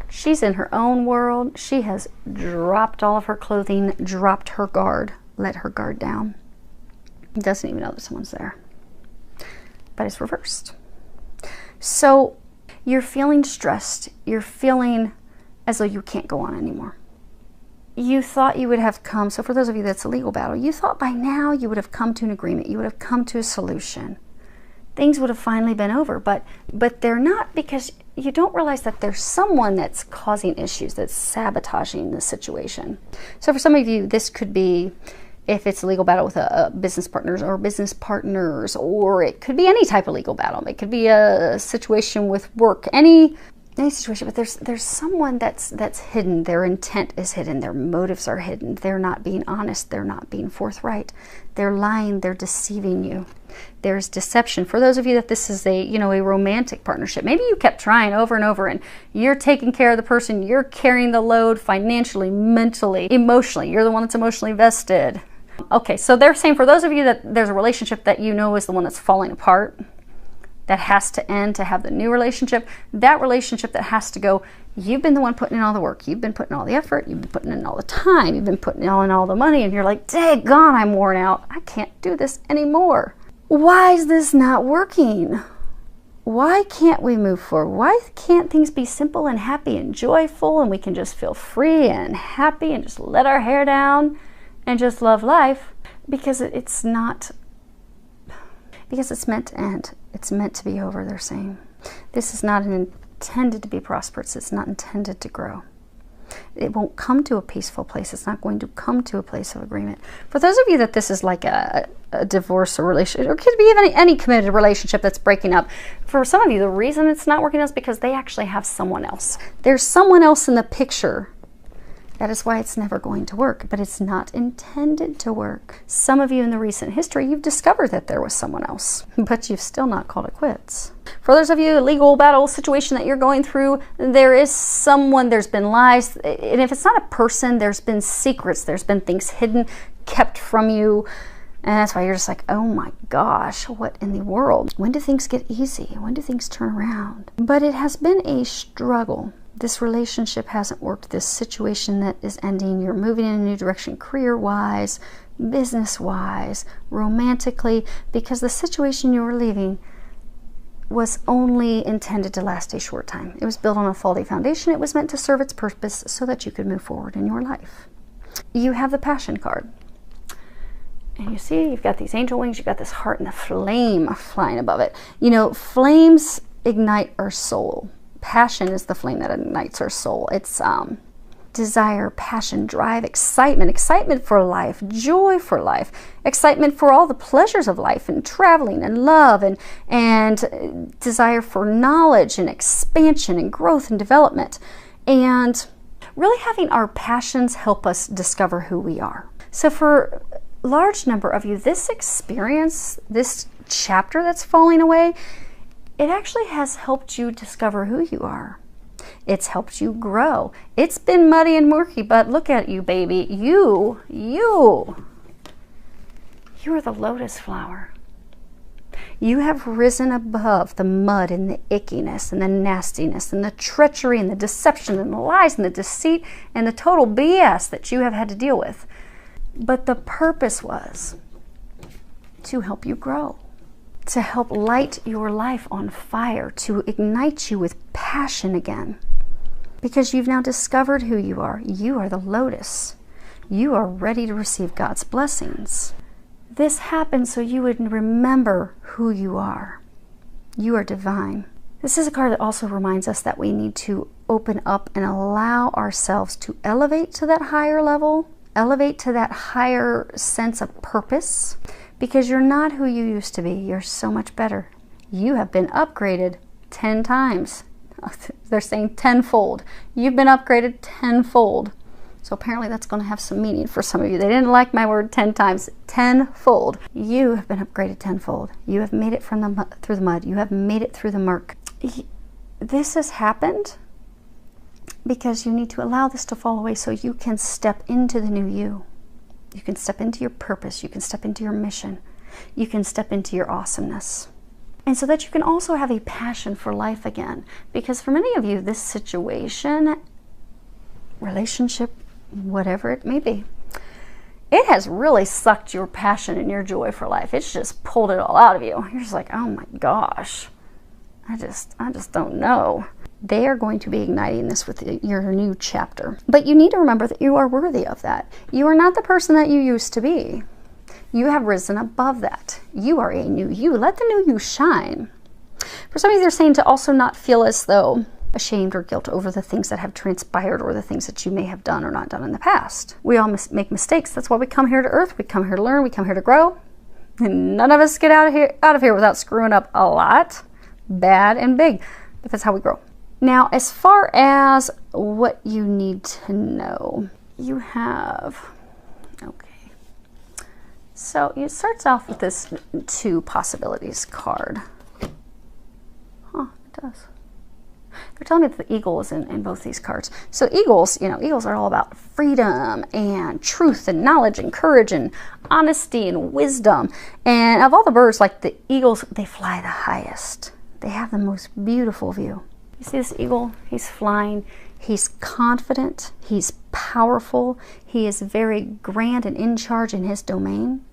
She's in her own world. She has dropped all of her clothing, dropped her guard, let her guard down. Doesn't even know that someone's there. But it's reversed. So you're feeling stressed. You're feeling as though you can't go on anymore. You thought you would have come, so for those of you that's a legal battle, you thought by now you would have come to an agreement. You would have come to a solution. Things would have finally been over, but they're not, because you don't realize that there's someone that's causing issues, that's sabotaging the situation. So for some of you, this could be, if it's a legal battle with a business partners, or it could be any type of legal battle. It could be a situation with work, any situation, but there's someone that's hidden. Their intent is hidden. Their motives are hidden. They're not being honest. They're not being forthright. They're lying. They're deceiving you. There's deception. For those of you that this is a romantic partnership, maybe you kept trying over and over, and you're taking care of the person. You're carrying the load financially, mentally, emotionally. You're the one that's emotionally vested. Okay, so they're saying for those of you that there's a relationship that you know is the one that's falling apart, that has to end to have the new relationship, that relationship that has to go, you've been the one putting in all the work, you've been putting all the effort, you've been putting in all the time, you've been putting in all the money, and you're like, daggone, I'm worn out. I can't do this anymore. Why is this not working? Why can't we move forward? Why can't things be simple and happy and joyful, and we can just feel free and happy and just let our hair down and just love life? Because it's not, because it's meant to end. It's meant to be over, they're saying. This is not intended to be prosperous. It's not intended to grow. It won't come to a peaceful place. It's not going to come to a place of agreement. For those of you that this is like a divorce or relationship, or it could be even any committed relationship that's breaking up, for some of you, the reason it's not working is because they actually have someone else. There's someone else in the picture. That is why it's never going to work, but it's not intended to work. Some of you in the recent history, you've discovered that there was someone else, but you've still not called it quits. For those of you, a legal battle situation that you're going through, there is someone, there's been lies, and if it's not a person, there's been secrets, there's been things hidden, kept from you, and that's why you're just like, oh my gosh, what in the world? When do things get easy? When do things turn around? But it has been a struggle. This relationship hasn't worked. This situation that is ending, you're moving in a new direction, career-wise, business-wise, romantically, because the situation you were leaving was only intended to last a short time. It was built on a faulty foundation. It was meant to serve its purpose so that you could move forward in your life. You have the Passion card. And you see, you've got these angel wings, you've got this heart and a flame flying above it. You know, flames ignite our soul. Passion is the flame that ignites our soul. It's desire, passion, drive, excitement for life, joy for life, excitement for all the pleasures of life, and traveling and love, and desire for knowledge and expansion and growth and development. And really having our passions help us discover who we are. So for a large number of you, this experience, this chapter that's falling away, it actually has helped you discover who you are. It's helped you grow. It's been muddy and murky, but look at you, baby. You are the lotus flower. You have risen above the mud and the ickiness and the nastiness and the treachery and the deception and the lies and the deceit and the total BS that you have had to deal with. But the purpose was to help you grow, to help light your life on fire, to ignite you with passion again. Because you've now discovered who you are. You are the lotus. You are ready to receive God's blessings. This happened so you would remember who you are. You are divine. This is a card that also reminds us that we need to open up and allow ourselves to elevate to that higher level, elevate to that higher sense of purpose, because you're not who you used to be. You're so much better. You have been upgraded 10 times. They're saying tenfold. You've been upgraded tenfold. So apparently that's going to have some meaning for some of you. They didn't like my word 10 times. Tenfold. You have been upgraded tenfold. You have made it through the mud. You have made it through the murk. This has happened because you need to allow this to fall away so you can step into the new you. You can step into your purpose. You can step into your mission. You can step into your awesomeness. And so that you can also have a passion for life again. Because for many of you, this situation, relationship, whatever it may be, it has really sucked your passion and your joy for life. It's just pulled it all out of you. You're just like, oh my gosh, I just don't know. They are going to be igniting this with your new chapter. But you need to remember that you are worthy of that. You are not the person that you used to be. You have risen above that. You are a new you. Let the new you shine. For some of you, they're saying to also not feel as though ashamed or guilt over the things that have transpired or the things that you may have done or not done in the past. We all make mistakes. That's why we come here to earth. We come here to learn. We come here to grow. And none of us get out of here without screwing up a lot, bad and big. But that's how we grow. Now, as far as what you need to know, you have, okay. So it starts off with this 2 possibilities card. Huh, it does. They're telling me that the eagle is in both these cards. So eagles, eagles are all about freedom and truth and knowledge and courage and honesty and wisdom. And of all the birds, like the eagles, they fly the highest. They have the most beautiful view. You see this eagle? He's flying. He's confident. He's powerful. He is very grand and in charge in his domain.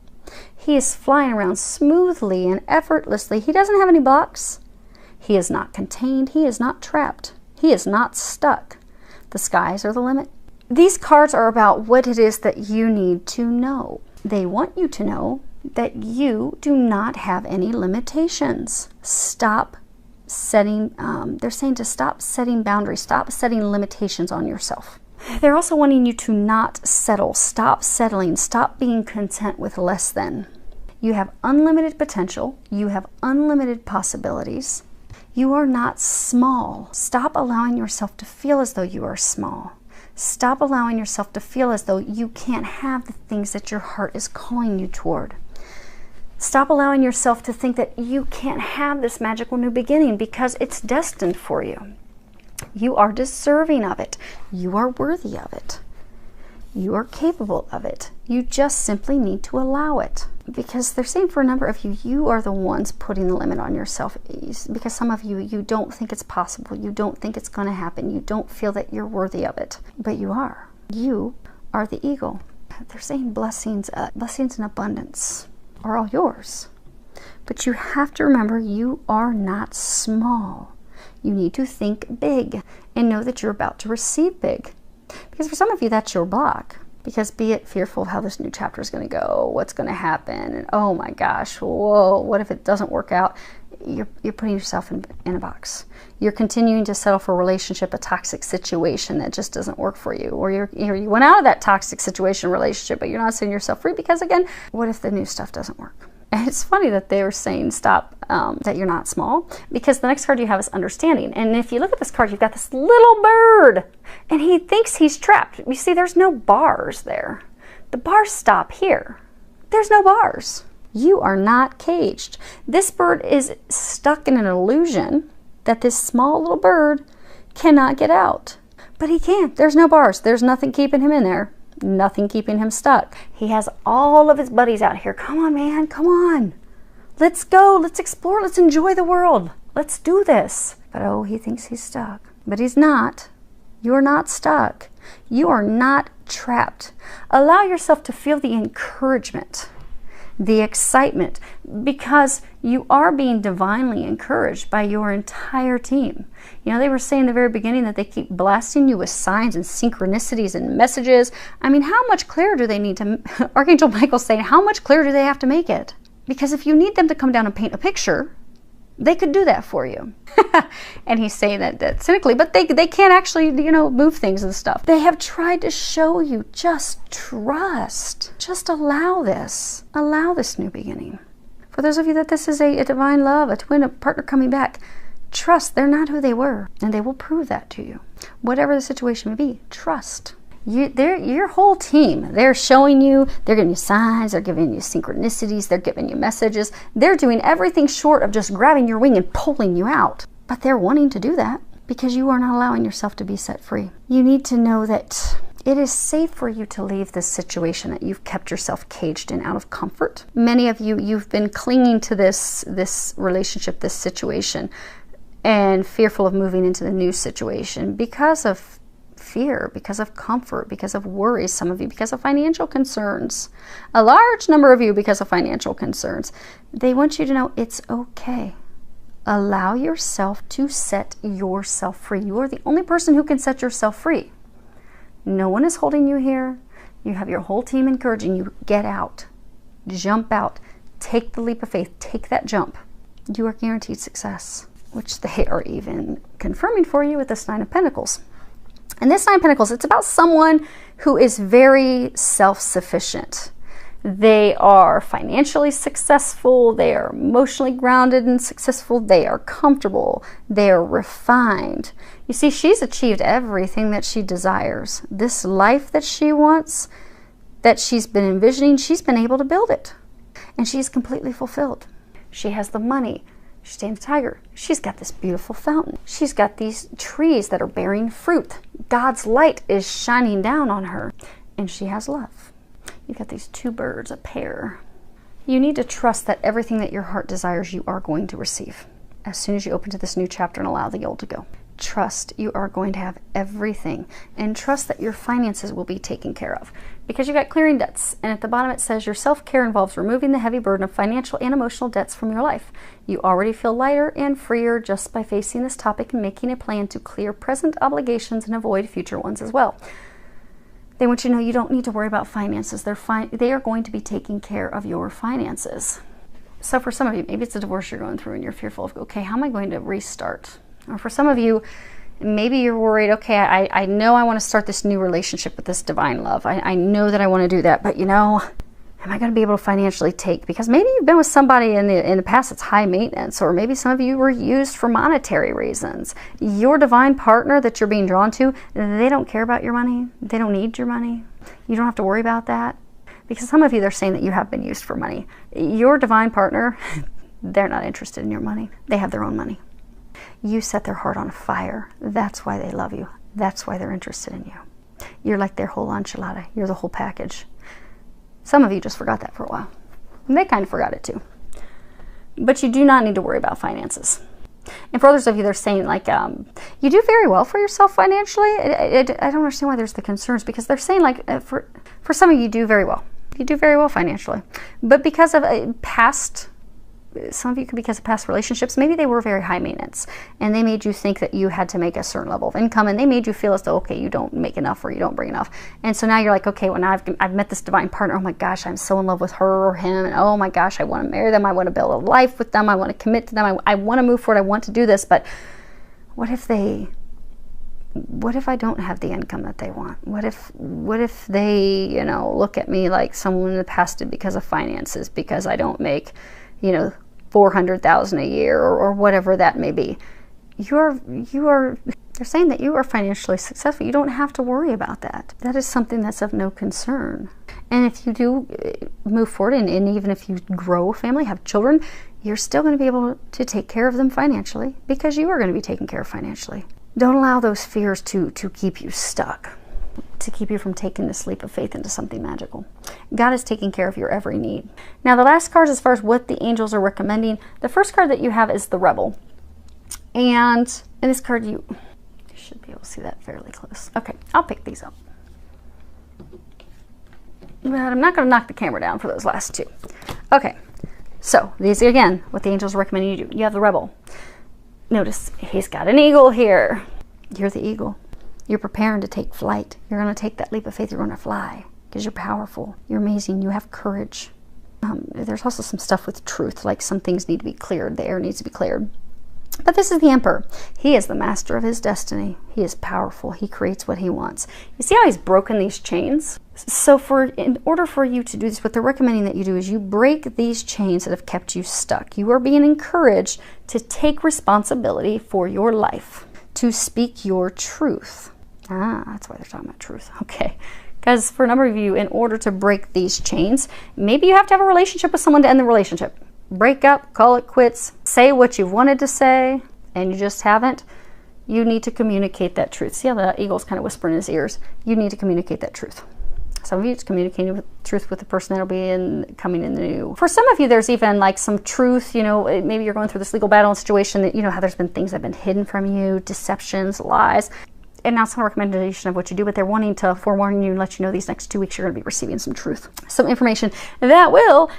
He is flying around smoothly and effortlessly. He doesn't have any blocks. He is not contained. He is not trapped. He is not stuck. The skies are the limit. These cards are about what it is that you need to know. They want you to know that you do not have any limitations. Stop setting, they're saying to stop setting boundaries, stop setting limitations on yourself. They're also wanting you to not settle, stop settling, stop being content with less than. You have unlimited potential, you have unlimited possibilities. You are not small. Stop allowing yourself to feel as though you are small. Stop allowing yourself to feel as though you can't have the things that your heart is calling you toward. Stop allowing yourself to think that you can't have this magical new beginning because it's destined for you. You are deserving of it. You are worthy of it. You are capable of it. You just simply need to allow it. Because they're saying for a number of you, you are the ones putting the limit on yourself. Because some of you, you don't think it's possible. You don't think it's going to happen. You don't feel that you're worthy of it. But you are. You are the eagle. They're saying blessings and abundance are all yours. But you have to remember you are not small. You need to think big and know that you're about to receive big. Because for some of you, that's your block. Because be it fearful of how this new chapter is going to go, what's going to happen, and oh my gosh, whoa, what if it doesn't work out? You're putting yourself in a box. You're continuing to settle for a relationship, a toxic situation that just doesn't work for you. Or you went out of that toxic situation, relationship, but you're not setting yourself free because, again, what if the new stuff doesn't work? And it's funny that they were saying stop, that you're not small, because the next card you have is understanding. And if you look at this card, you've got this little bird, and he thinks he's trapped. You see, there's no bars there. The bars stop here. There's no bars. You are not caged. This bird is stuck in an illusion that this small little bird cannot get out. But he can't. There's no bars. There's nothing keeping him in there. Nothing keeping him stuck. He has all of his buddies out here. Come on, man. Come on. Let's go. Let's explore. Let's enjoy the world. Let's do this. But oh, he thinks he's stuck. But he's not. You're not stuck. You are not trapped. Allow yourself to feel the encouragement, the excitement, because you are being divinely encouraged by your entire team. You know, they were saying in the very beginning that they keep blasting you with signs and synchronicities and messages. I mean, how much clearer do they need to, Archangel Michael's saying, how much clearer do they have to make it? Because if you need them to come down and paint a picture, they could do that for you. And he's saying that cynically, but they can't actually, move things and stuff. They have tried to show you, just trust. Just allow this. Allow this new beginning. For those of you that this is a divine love, a twin, a partner coming back, Trust they're not who they were, and they will prove that to you. Whatever the situation may be, trust. Your whole team, they're showing you, they're giving you signs, they're giving you synchronicities, they're giving you messages. They're doing everything short of just grabbing your wing and pulling you out. But they're wanting to do that because you are not allowing yourself to be set free. You need to know that it is safe for you to leave this situation that you've kept yourself caged in out of comfort. Many of you, you've been clinging to this relationship, this situation, and fearful of moving into the new situation because of fear, because of comfort, because of worries, some of you because of financial concerns, a large number of you because of financial concerns. They want you to know it's okay. Allow yourself to set yourself free. You are the only person who can set yourself free. No one is holding you here. You have your whole team encouraging you. Get out. Jump out. Take the leap of faith. Take that jump. You are guaranteed success, which they are even confirming for you with this Nine of Pentacles. And this Nine of Pentacles, it's about someone who is very self-sufficient. They are financially successful. They are emotionally grounded and successful. They are comfortable. They are refined. You see, she's achieved everything that she desires. This life that she wants, that she's been envisioning, she's been able to build it. And she's completely fulfilled. She has the money. She's tamed the tiger. She's got this beautiful fountain. She's got these trees that are bearing fruit. God's light is shining down on her. And she has love. You've got these two birds, a pair. You need to trust that everything that your heart desires, you are going to receive as soon as you open to this new chapter and allow the old to go. Trust you are going to have everything, and trust that your finances will be taken care of, because you've got clearing debts, and at the bottom it says your self-care involves removing the heavy burden of financial and emotional debts from your life. You already feel lighter and freer just by facing this topic and making a plan to clear present obligations and avoid future ones as well. They want you to know you don't need to worry about finances. They are going to be taking care of your finances. So for some of you, maybe it's a divorce you're going through and you're fearful of, okay, how am I going to restart? Or for some of you, maybe you're worried, okay, I know I want to start this new relationship with this divine love. I know that I want to do that, but you know, am I going to be able to financially take? Because maybe you've been with somebody in the past that's high maintenance, or maybe some of you were used for monetary reasons. Your divine partner that you're being drawn to, they don't care about your money. They don't need your money. You don't have to worry about that. Because some of you, they're saying that you have been used for money. Your divine partner, they're not interested in your money. They have their own money. You set their heart on fire. That's why they love you. That's why they're interested in you. You're like their whole enchilada. You're the whole package. Some of you just forgot that for a while. And they kind of forgot it too. But you do not need to worry about finances. And for others of you, they're saying like, you do very well for yourself financially. I don't understand why there's the concerns, because they're saying like, for some of you, you do very well. You do very well financially. But because of past, some of you could, because of past relationships, maybe they were very high maintenance and they made you think that you had to make a certain level of income, and they made you feel as though, okay, you don't make enough or you don't bring enough. And so now you're like, okay, well now I've met this divine partner. Oh my gosh, I'm so in love with her or him. And oh my gosh, I want to marry them. I want to build a life with them. I want to commit to them. I want to move forward. I want to do this. But what if I don't have the income that they want? What if they, you know, look at me like someone in the past did because of finances, because I don't make, you know, $400,000 a year or whatever that may be. They're saying that you are financially successful. You don't have to worry about that. That is something that's of no concern. And if you do move forward, and even if you grow a family, have children, you're still going to be able to take care of them financially, because you are going to be taken care of financially. Don't allow those fears to keep you stuck, to keep you from taking this leap of faith into something magical. God is taking care of your every need. Now, the last card, as far as what the angels are recommending, the first card that you have is the Rebel. And in this card, you should be able to see that fairly close. Okay, I'll pick these up. But I'm not going to knock the camera down for those last two. Okay, so these are, again, what the angels are recommending you do. You have the Rebel. Notice he's got an eagle here. You're the eagle. You're preparing to take flight. You're going to take that leap of faith. You're going to fly because you're powerful. You're amazing. You have courage. There's also some stuff with truth, like some things need to be cleared. The air needs to be cleared. But this is the Emperor. He is the master of his destiny. He is powerful. He creates what he wants. You see how he's broken these chains? So in order for you to do this, what they're recommending that you do is you break these chains that have kept you stuck. You are being encouraged to take responsibility for your life, to speak your truth. That's why they're talking about truth. Okay. Because for a number of you, in order to break these chains, maybe you have to have a relationship with someone to end the relationship. Break up, call it quits, say what you wanted to say, and you just haven't. You need to communicate that truth. See how the eagle's kind of whispering in his ears? You need to communicate that truth. Some of you, it's communicating the truth with the person that'll be coming in the new. For some of you, there's even like some truth, maybe you're going through this legal battle and situation that, how there's been things that have been hidden from you, deceptions, lies. And now it's not a recommendation of what you do, but they're wanting to forewarn you and let you know these next 2 weeks you're going to be receiving some truth, some information that will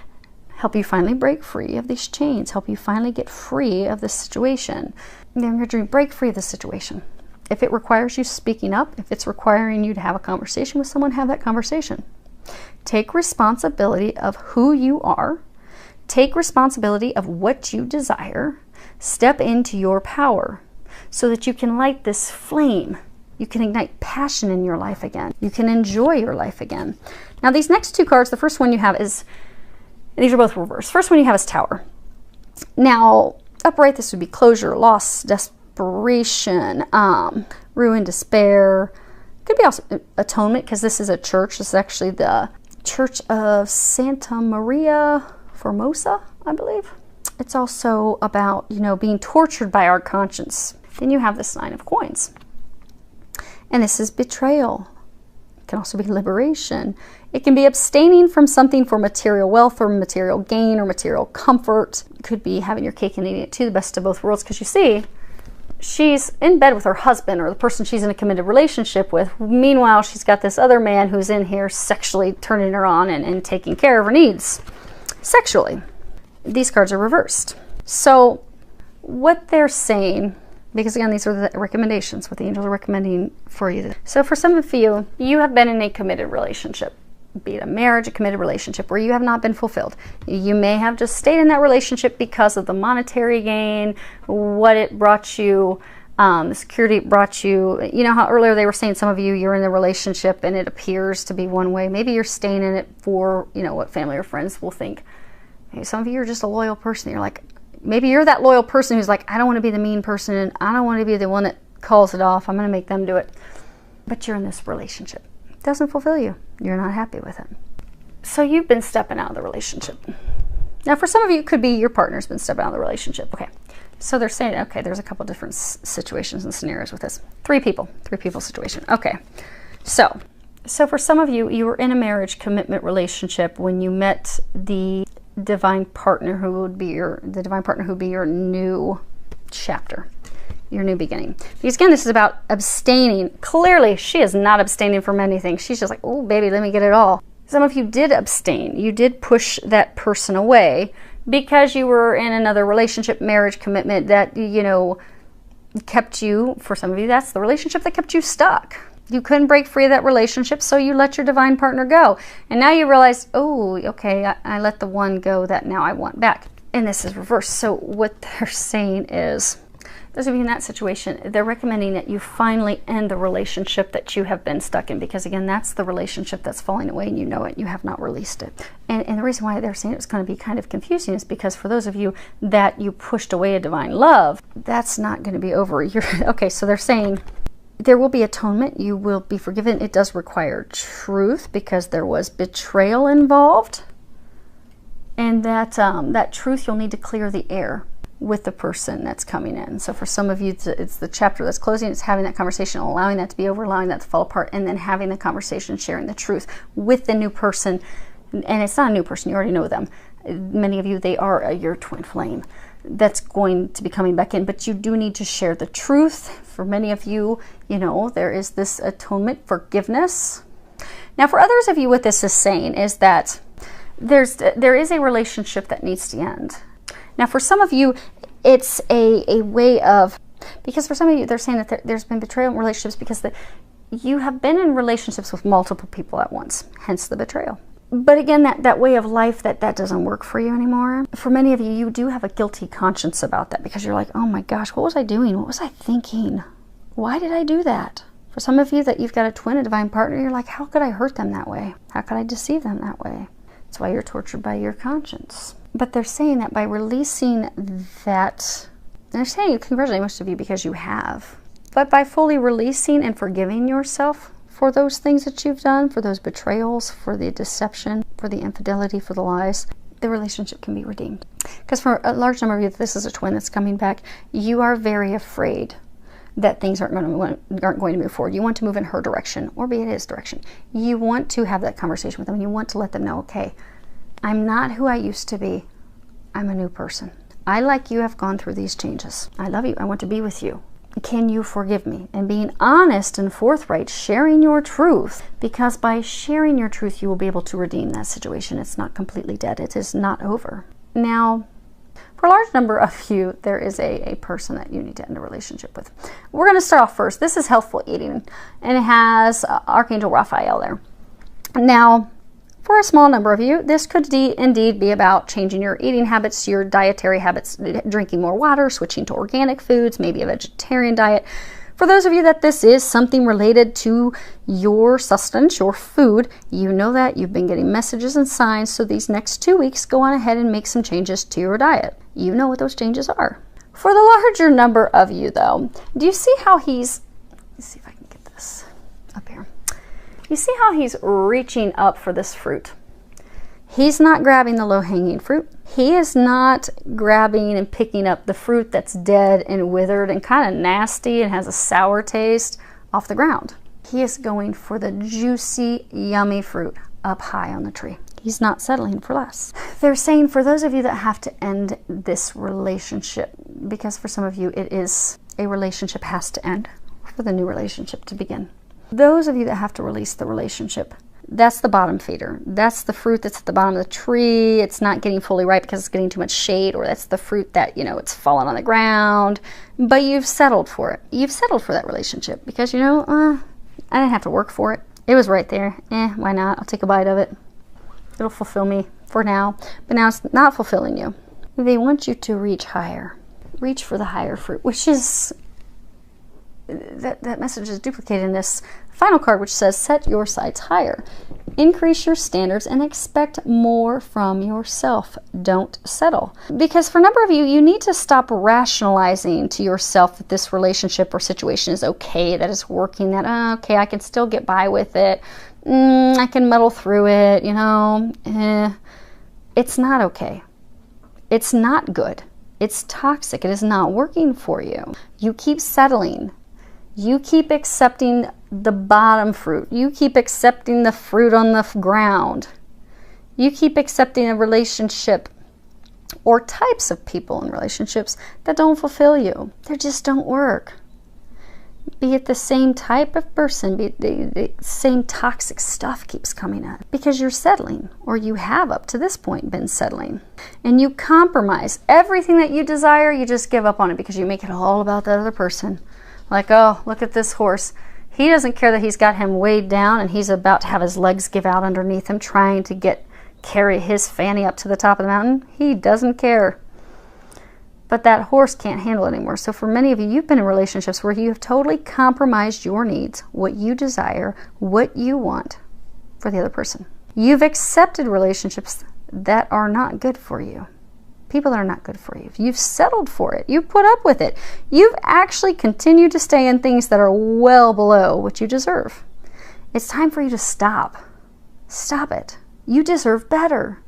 help you finally break free of these chains, help you finally get free of this situation. Then you're going to break free of this situation. If it requires you speaking up, if it's requiring you to have a conversation with someone, have that conversation. Take responsibility of who you are. Take responsibility of what you desire. Step into your power so that you can light this flame. You can ignite passion in your life again. You can enjoy your life again. Now these next 2 cards, the first one you have is, these are both reversed. First one you have is Tower. Now, upright, this would be closure, loss, desperation, ruin, despair. Could be also atonement, because this is a church. This is actually the Church of Santa Maria Formosa, I believe. It's also about, being tortured by our conscience. Then you have this 9 of coins. And this is betrayal. It can also be liberation. It can be abstaining from something for material wealth or material gain or material comfort. It could be having your cake and eating it too, the best of both worlds, because you see, she's in bed with her husband or the person she's in a committed relationship with. Meanwhile, she's got this other man who's in here sexually turning her on and taking care of her needs sexually. These cards are reversed. So what they're saying, because again, these are the recommendations, what the angels are recommending for you. So for some of you, you have been in a committed relationship, be it a marriage, a committed relationship, where you have not been fulfilled. You may have just stayed in that relationship because of the monetary gain, what it brought you, the security it brought you. You know how earlier they were saying some of you, you're in the relationship and it appears to be one way. Maybe you're staying in it for, what family or friends will think. Maybe some of you are just a loyal person. You're like, maybe you're that loyal person who's like, I don't want to be the mean person and I don't want to be the one that calls it off. I'm going to make them do it. But you're in this relationship. It doesn't fulfill you. You're not happy with it. So you've been stepping out of the relationship. Now for some of you, it could be your partner's been stepping out of the relationship. Okay. So they're saying, okay, there's a couple different situations and scenarios with this. Three people situation. Okay. So for some of you, you were in a marriage commitment relationship when you met the divine partner who would be your new chapter, your new beginning. Because again, this is about abstaining. Clearly, she is not abstaining from anything. She's just like, oh, baby, let me get it all. Some of you did abstain. You did push that person away because you were in another relationship, marriage commitment that, kept you, for some of you, that's the relationship that kept you stuck. You couldn't break free of that relationship, so you let your divine partner go. And now you realize, oh, okay, I let the one go that now I want back. And this is reversed. So what they're saying is, those of you in that situation, they're recommending that you finally end the relationship that you have been stuck in. Because again, that's the relationship that's falling away and you know it. You have not released it. And the reason why they're saying it's going to be kind of confusing is because for those of you that you pushed away a divine love, that's not going to be over. Okay, so they're saying, there will be atonement. You will be forgiven. It does require truth because there was betrayal involved. And that truth, you'll need to clear the air with the person that's coming in. So for some of you, it's the chapter that's closing. It's having that conversation, allowing that to be over, allowing that to fall apart, and then having the conversation, sharing the truth with the new person. And it's not a new person. You already know them. Many of you, they are your twin flame that's going to be coming back in, but you do need to share the truth. For many of you, there is this atonement, forgiveness. Now for others of you, what this is saying is that there is a relationship that needs to end. Now for some of you, it's a way of, because for some of you, they're saying that there's been betrayal in relationships because you have been in relationships with multiple people at once, hence the betrayal. But again, that way of life, that doesn't work for you anymore. For many of you, you do have a guilty conscience about that, because you're like, oh my gosh, what was I doing? What was I thinking? Why did I do that? For some of you that you've got a twin, a divine partner, you're like, how could I hurt them that way? How could I deceive them that way? That's why you're tortured by your conscience. But they're saying that by releasing that, they're saying, congratulations most of you, because you have. But by fully releasing and forgiving yourself for those things that you've done, for those betrayals, for the deception, for the infidelity, for the lies, the relationship can be redeemed. Because for a large number of you, this is a twin that's coming back, you are very afraid that things aren't going to move forward. You want to move in her direction, or be in his direction. You want to have that conversation with them. You want to let them know, okay, I'm not who I used to be. I'm a new person. I, like you, have gone through these changes. I love you. I want to be with you. Can you forgive me? And being honest and forthright, sharing your truth, because by sharing your truth, you will be able to redeem that situation. It's not completely dead. It is not over. Now, for a large number of you, there is a person that you need to end a relationship with. We're going to start off first. This is healthful eating, and it has Archangel Raphael there. Now, for a small number of you, this could indeed be about changing your eating habits, your dietary habits, drinking more water, switching to organic foods, maybe a vegetarian diet. For those of you that this is something related to your sustenance, your food, you know that you've been getting messages and signs. So these next 2 weeks, go on ahead and make some changes to your diet. You know what those changes are. For the larger number of you, though, do you see how he's, let's see if I can get this up here. You see how he's reaching up for this fruit? He's not grabbing the low-hanging fruit. He is not grabbing and picking up the fruit that's dead and withered and kind of nasty and has a sour taste off the ground. He is going for the juicy, yummy fruit up high on the tree. He's not settling for less. They're saying for those of you that have to end this relationship, because for some of you it is a relationship has to end for the new relationship to begin. Those of you that have to release the relationship, that's the bottom feeder. That's the fruit that's at the bottom of the tree. It's not getting fully ripe because it's getting too much shade, or that's the fruit that, you know, it's fallen on the ground, but you've settled for it. You've settled for that relationship because, you know, I didn't have to work for it. It was right there. Why not? I'll take a bite of it. It'll fulfill me for now, but now it's not fulfilling you. They want you to reach higher. Reach for the higher fruit, which is, that message is duplicated in this final card, which says set your sights higher. Increase your standards and expect more from yourself. Don't settle. Because for a number of you, you need to stop rationalizing to yourself that this relationship or situation is okay, that it's working, that, okay, I can still get by with it. I can muddle through it, you know. It's not okay. It's not good. It's toxic. It is not working for you. You keep settling. You keep accepting the bottom fruit. You keep accepting the fruit on the ground. You keep accepting a relationship or types of people in relationships that don't fulfill you. They just don't work. Be it the same type of person, be it the same toxic stuff keeps coming up because you're settling, or you have up to this point been settling. And you compromise. Everything that you desire, you just give up on it because you make it all about that other person. Like, oh, look at this horse. He doesn't care that he's got him weighed down and he's about to have his legs give out underneath him, trying to carry his fanny up to the top of the mountain. He doesn't care. But that horse can't handle it anymore. So for many of you, you've been in relationships where you have totally compromised your needs, what you desire, what you want for the other person. You've accepted relationships that are not good for you. People that are not good for you. You've settled for it. You've put up with it. You've actually continued to stay in things that are well below what you deserve. It's time for you to stop. Stop it. You deserve better.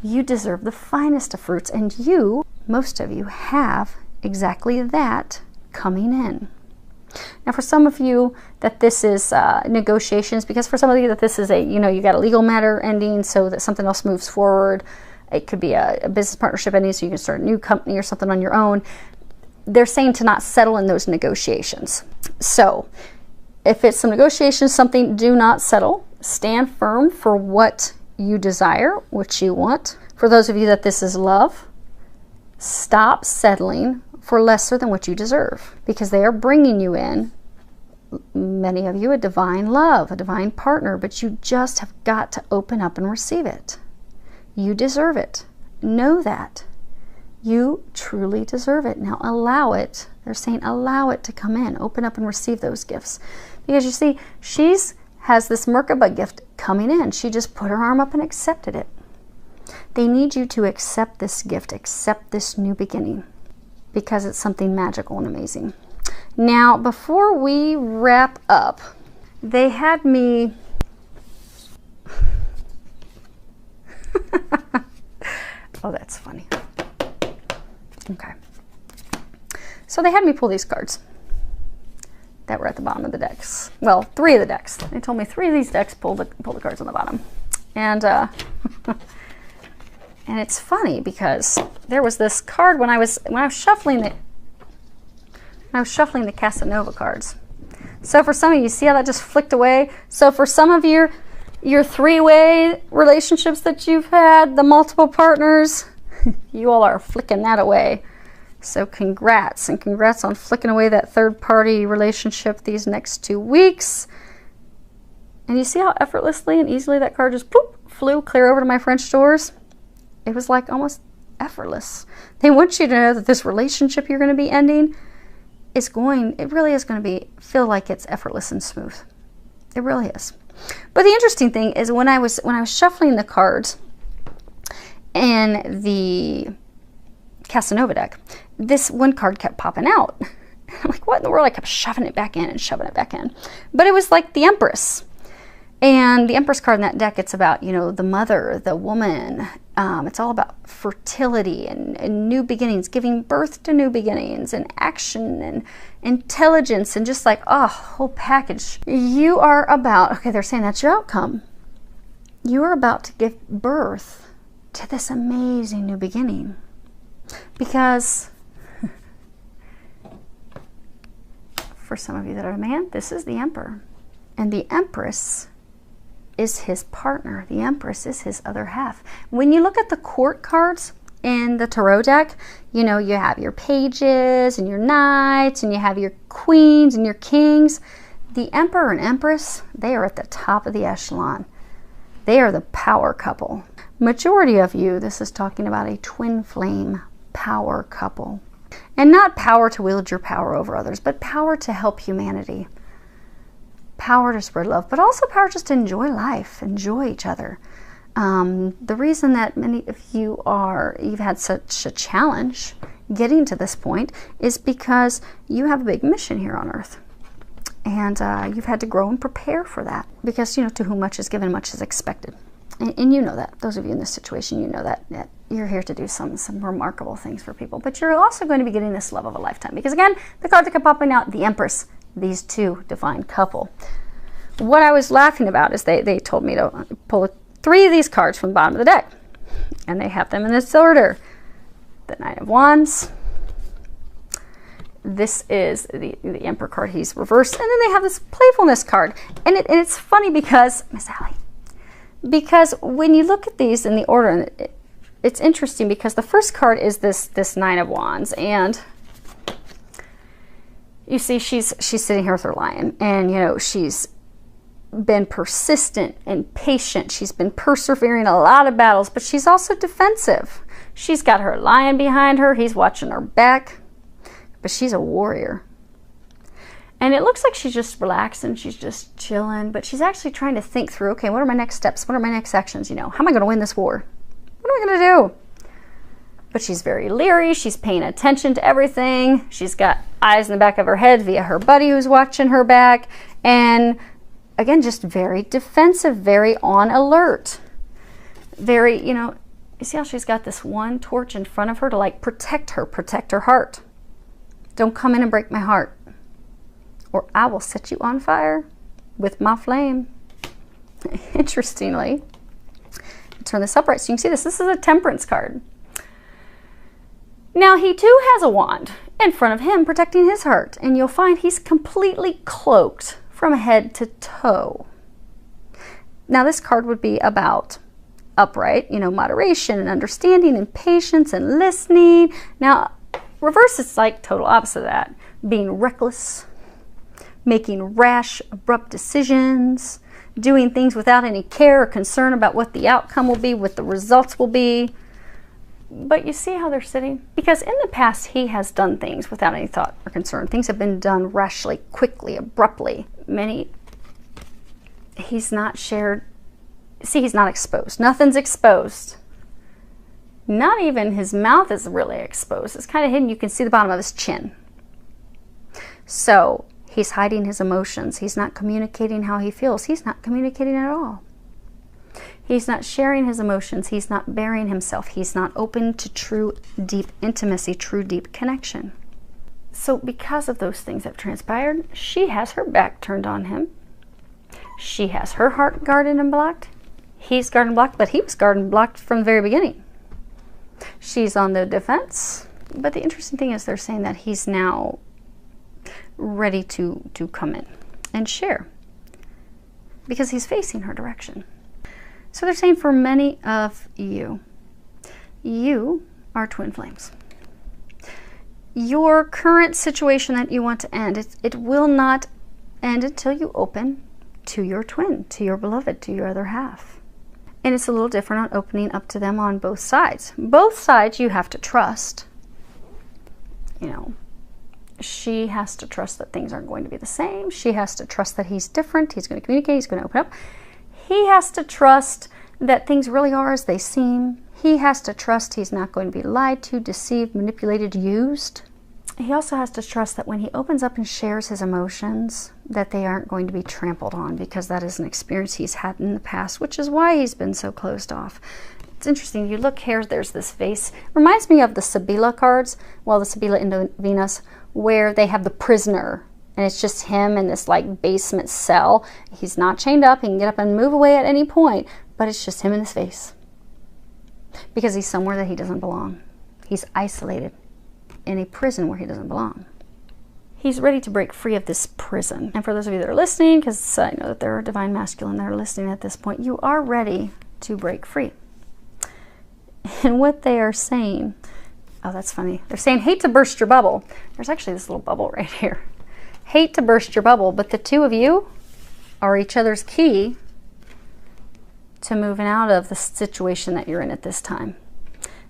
You deserve the finest of fruits, and you, most of you, have exactly that coming in. Now, for some of you that this is negotiations, because for some of you that this is you got a legal matter ending so that something else moves forward. It could be a business partnership ending so you can start a new company or something on your own. They're saying to not settle in those negotiations. So if it's some negotiations, something, do not settle. Stand firm for what you desire, what you want. For those of you that this is love, stop settling for lesser than what you deserve, because they are bringing you in many of you, a divine love, a divine partner, but you just have got to open up and receive it. You deserve it. Know that. You truly deserve it. Now allow it. They're saying allow it to come in. Open up and receive those gifts. Because you see, has this Merkaba gift coming in. She just put her arm up and accepted it. They need you to accept this gift, accept this new beginning, because it's something magical and amazing. Now, before we wrap up, they had me... Oh, that's funny. Okay. So they had me pull these cards that were at the bottom of the decks. Well, 3 of the decks. They told me 3 of these decks pull the cards on the bottom. And and it's funny because there was this card when I was shuffling the Casanova cards. So for some of you, see how that just flicked away? So for some of your 3-way relationships that you've had, the multiple partners, you all are flicking that away. So congrats, and congrats on flicking away that third-party relationship these next 2 weeks. And you see how effortlessly and easily that card just poof, flew clear over to my French doors? It was like almost effortless. They want you to know that this relationship you're going to be ending it really is going to feel like it's effortless and smooth. It really is. But the interesting thing is when I was shuffling the cards in the Casanova deck, this one card kept popping out. I'm like, what in the world? I kept shoving it back in and shoving it back in. But it was like the Empress. And the Empress card in that deck, it's about, the mother, the woman. It's all about fertility and new beginnings, giving birth to new beginnings and action and intelligence and just like, whole package. You are about, okay, they're saying that's your outcome. You are about to give birth to this amazing new beginning. Because for some of you that are a man, this is the Emperor. And the Empress is his partner. The Empress is his other half. When you look at the court cards in the tarot deck, you have your pages and your knights and you have your queens and your kings. The Emperor and Empress, they are at the top of the echelon. They are the power couple. Majority of you, this is talking about a twin flame power couple. And not power to wield your power over others, but power to help humanity. Power to spread love, but also power just to enjoy life, enjoy each other. The reason that many of you've had such a challenge getting to this point is because you have a big mission here on Earth. And you've had to grow and prepare for that. Because, to whom much is given, much is expected. And you know that. Those of you in this situation, you know that you're here to do some remarkable things for people. But you're also going to be getting this love of a lifetime. Because again, the card that kept popping out, the Empress, these two divine couple. What I was laughing about is they told me to pull 3 of these cards from the bottom of the deck. And they have them in this order. The Knight of Wands. This is the Emperor card. He's reversed. And then they have this playfulness card. And it's funny because, Miss Allie, because when you look at these in the order, it's interesting because the first card is this Nine of Wands. And you see she's sitting here with her lion. And, she's been persistent and patient. She's been persevering a lot of battles, but she's also defensive. She's got her lion behind her. He's watching her back. But she's a warrior. And it looks like she's just relaxing. She's just chilling. But she's actually trying to think through, okay, what are my next steps? What are my next actions? How am I going to win this war? What am I going to do? But she's very leery. She's paying attention to everything. She's got eyes in the back of her head via her buddy who's watching her back. And again, just very defensive, very on alert. Very, you see how she's got this one torch in front of her to like protect her heart. Don't come in and break my heart, or I will set you on fire with my flame. Interestingly, turn this upright so you can see this. This is a Temperance card. Now, he too has a wand in front of him protecting his heart, and you'll find he's completely cloaked from head to toe. Now, this card would be about upright, moderation and understanding and patience and listening. Now, reverse is like total opposite of that. Being reckless, making rash, abrupt decisions, doing things without any care or concern about what the outcome will be, what the results will be. But you see how they're sitting? Because in the past, he has done things without any thought or concern. Things have been done rashly, quickly, abruptly. He's not shared. See, he's not exposed. Nothing's exposed. Not even his mouth is really exposed. It's kind of hidden. You can see the bottom of his chin. So he's hiding his emotions. He's not communicating how he feels. He's not communicating at all. He's not sharing his emotions. He's not bearing himself. He's not open to true, deep intimacy, true, deep connection. So because of those things that have transpired, she has her back turned on him. She has her heart guarded and blocked. He's guarded and blocked, but he was guarded and blocked from the very beginning. She's on the defense. But the interesting thing is they're saying that he's now ready to come in and share because he's facing her direction. So they're saying for many of you, you are twin flames. Your current situation that you want to end, it will not end until you open to your twin, to your beloved, to your other half. And it's a little different on opening up to them on both sides. Both sides you have to trust. You know, she has to trust that things aren't going to be the same. She has to trust that he's different. He's going to communicate. He's going to open up. He has to trust that things really are as they seem. He has to trust he's not going to be lied to, deceived, manipulated, used. He also has to trust that when he opens up and shares his emotions, that they aren't going to be trampled on, because that is an experience he's had in the past, which is why he's been so closed off. It's interesting. You look here, there's this vase. Reminds me of the Sibila cards, well, the Sibila into Venus, where they have the prisoner, and it's just him in this like basement cell. He's not chained up. He can get up and move away at any point, but it's just him in this vase because he's somewhere that he doesn't belong. He's isolated in a prison where he doesn't belong. He's ready to break free of this prison. And for those of you that are listening, because I know that there are divine masculine that are listening at this point, you are ready to break free. And what they are saying, oh, that's funny. They're saying, hate to burst your bubble. There's actually this little bubble right here. Hate to burst your bubble, but the two of you are each other's key to moving out of the situation that you're in at this time.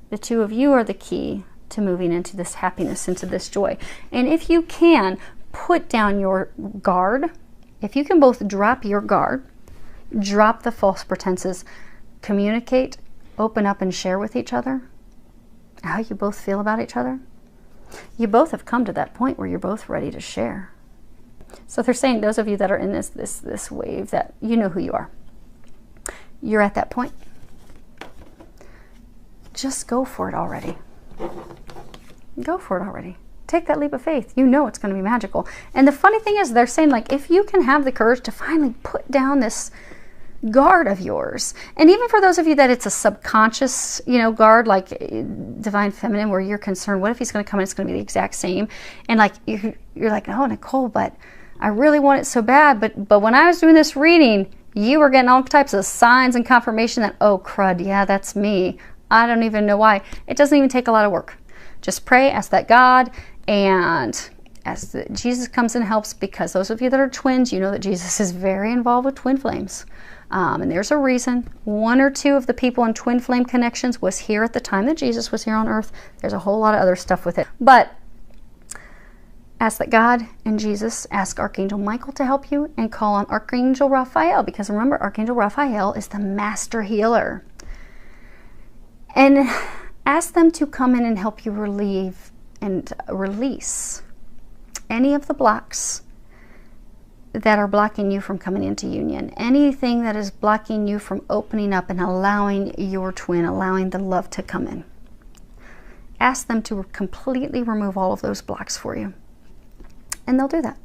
The two of you are the key to moving into this happiness, into this joy. And if you can, put down your guard. If you can both drop your guard, drop the false pretenses, communicate, open up and share with each other how you both feel about each other, you both have come to that point where you're both ready to share. So they're saying, those of you that are in this wave, that you know who you are. You're at that point. Just go for it already. Go for it already. Take that leap of faith. You know it's going to be magical. And the funny thing is, they're saying, like, if you can have the courage to finally put down this guard of yours, and even for those of you that it's a subconscious, you know, guard, like divine feminine, where you're concerned, what if he's going to come and it's going to be the exact same? And like you're like, oh, Nicole, but I really want it so bad. But when I was doing this reading, you were getting all types of signs and confirmation that, oh, crud, yeah, that's me. I don't even know why. It doesn't even take a lot of work. Just pray, ask that God, and as Jesus comes and helps, because those of you that are twins, you know that Jesus is very involved with twin flames. And there's a reason. One or two of the people in twin flame connections was here at the time that Jesus was here on earth. There's a whole lot of other stuff with it. But ask that God and Jesus, ask Archangel Michael to help you, and call on Archangel Raphael, because remember, Archangel Raphael is the master healer. And ask them to come in and help you relieve and release any of the blocks that are blocking you from coming into union. Anything that is blocking you from opening up and allowing your twin, allowing the love to come in. Ask them to completely remove all of those blocks for you. And they'll do that.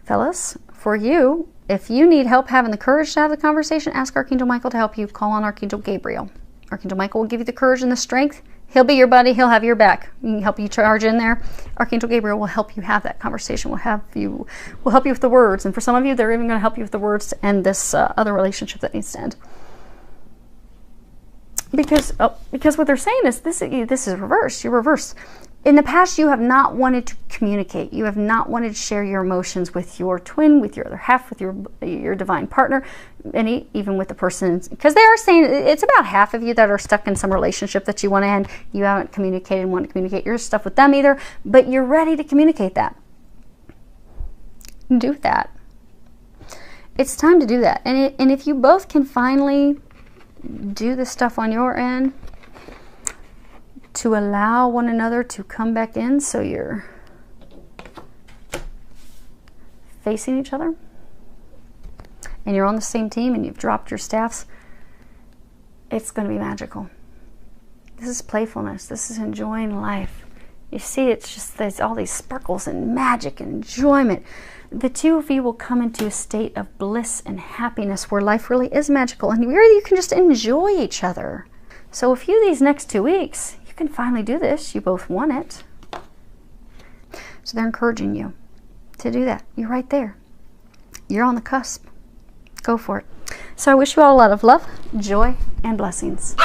Fellas, for you, if you need help having the courage to have the conversation, ask Archangel Michael to help you. Call on Archangel Gabriel. Archangel Michael will give you the courage and the strength. He'll be your buddy. He'll have your back. He can help you charge in there. Archangel Gabriel will help you have that conversation. Will help you with the words. And for some of you, they're even going to help you with the words to end this other relationship that needs to end. Because what they're saying is this is reversed. You're reversed. In the past, you have not wanted to communicate. You have not wanted to share your emotions with your twin, with your other half, with your divine partner, and even with the person, because they are saying it's about half of you that are stuck in some relationship that you want to end. You haven't communicated and want to communicate your stuff with them either, but you're ready to communicate that. Do that. It's time to do that. And if you both can finally do the stuff on your end to allow one another to come back in, so you're facing each other and you're on the same team and you've dropped your staffs, it's going to be magical. This is playfulness. This is enjoying life. You see, it's just there's all these sparkles and magic and enjoyment. The two of you will come into a state of bliss and happiness where life really is magical, and really you can just enjoy each other. So a few of these next 2 weeks, you can finally do this. You both want it. So they're encouraging you to do that. You're right there. You're on the cusp. Go for it. So I wish you all a lot of love, joy, and blessings.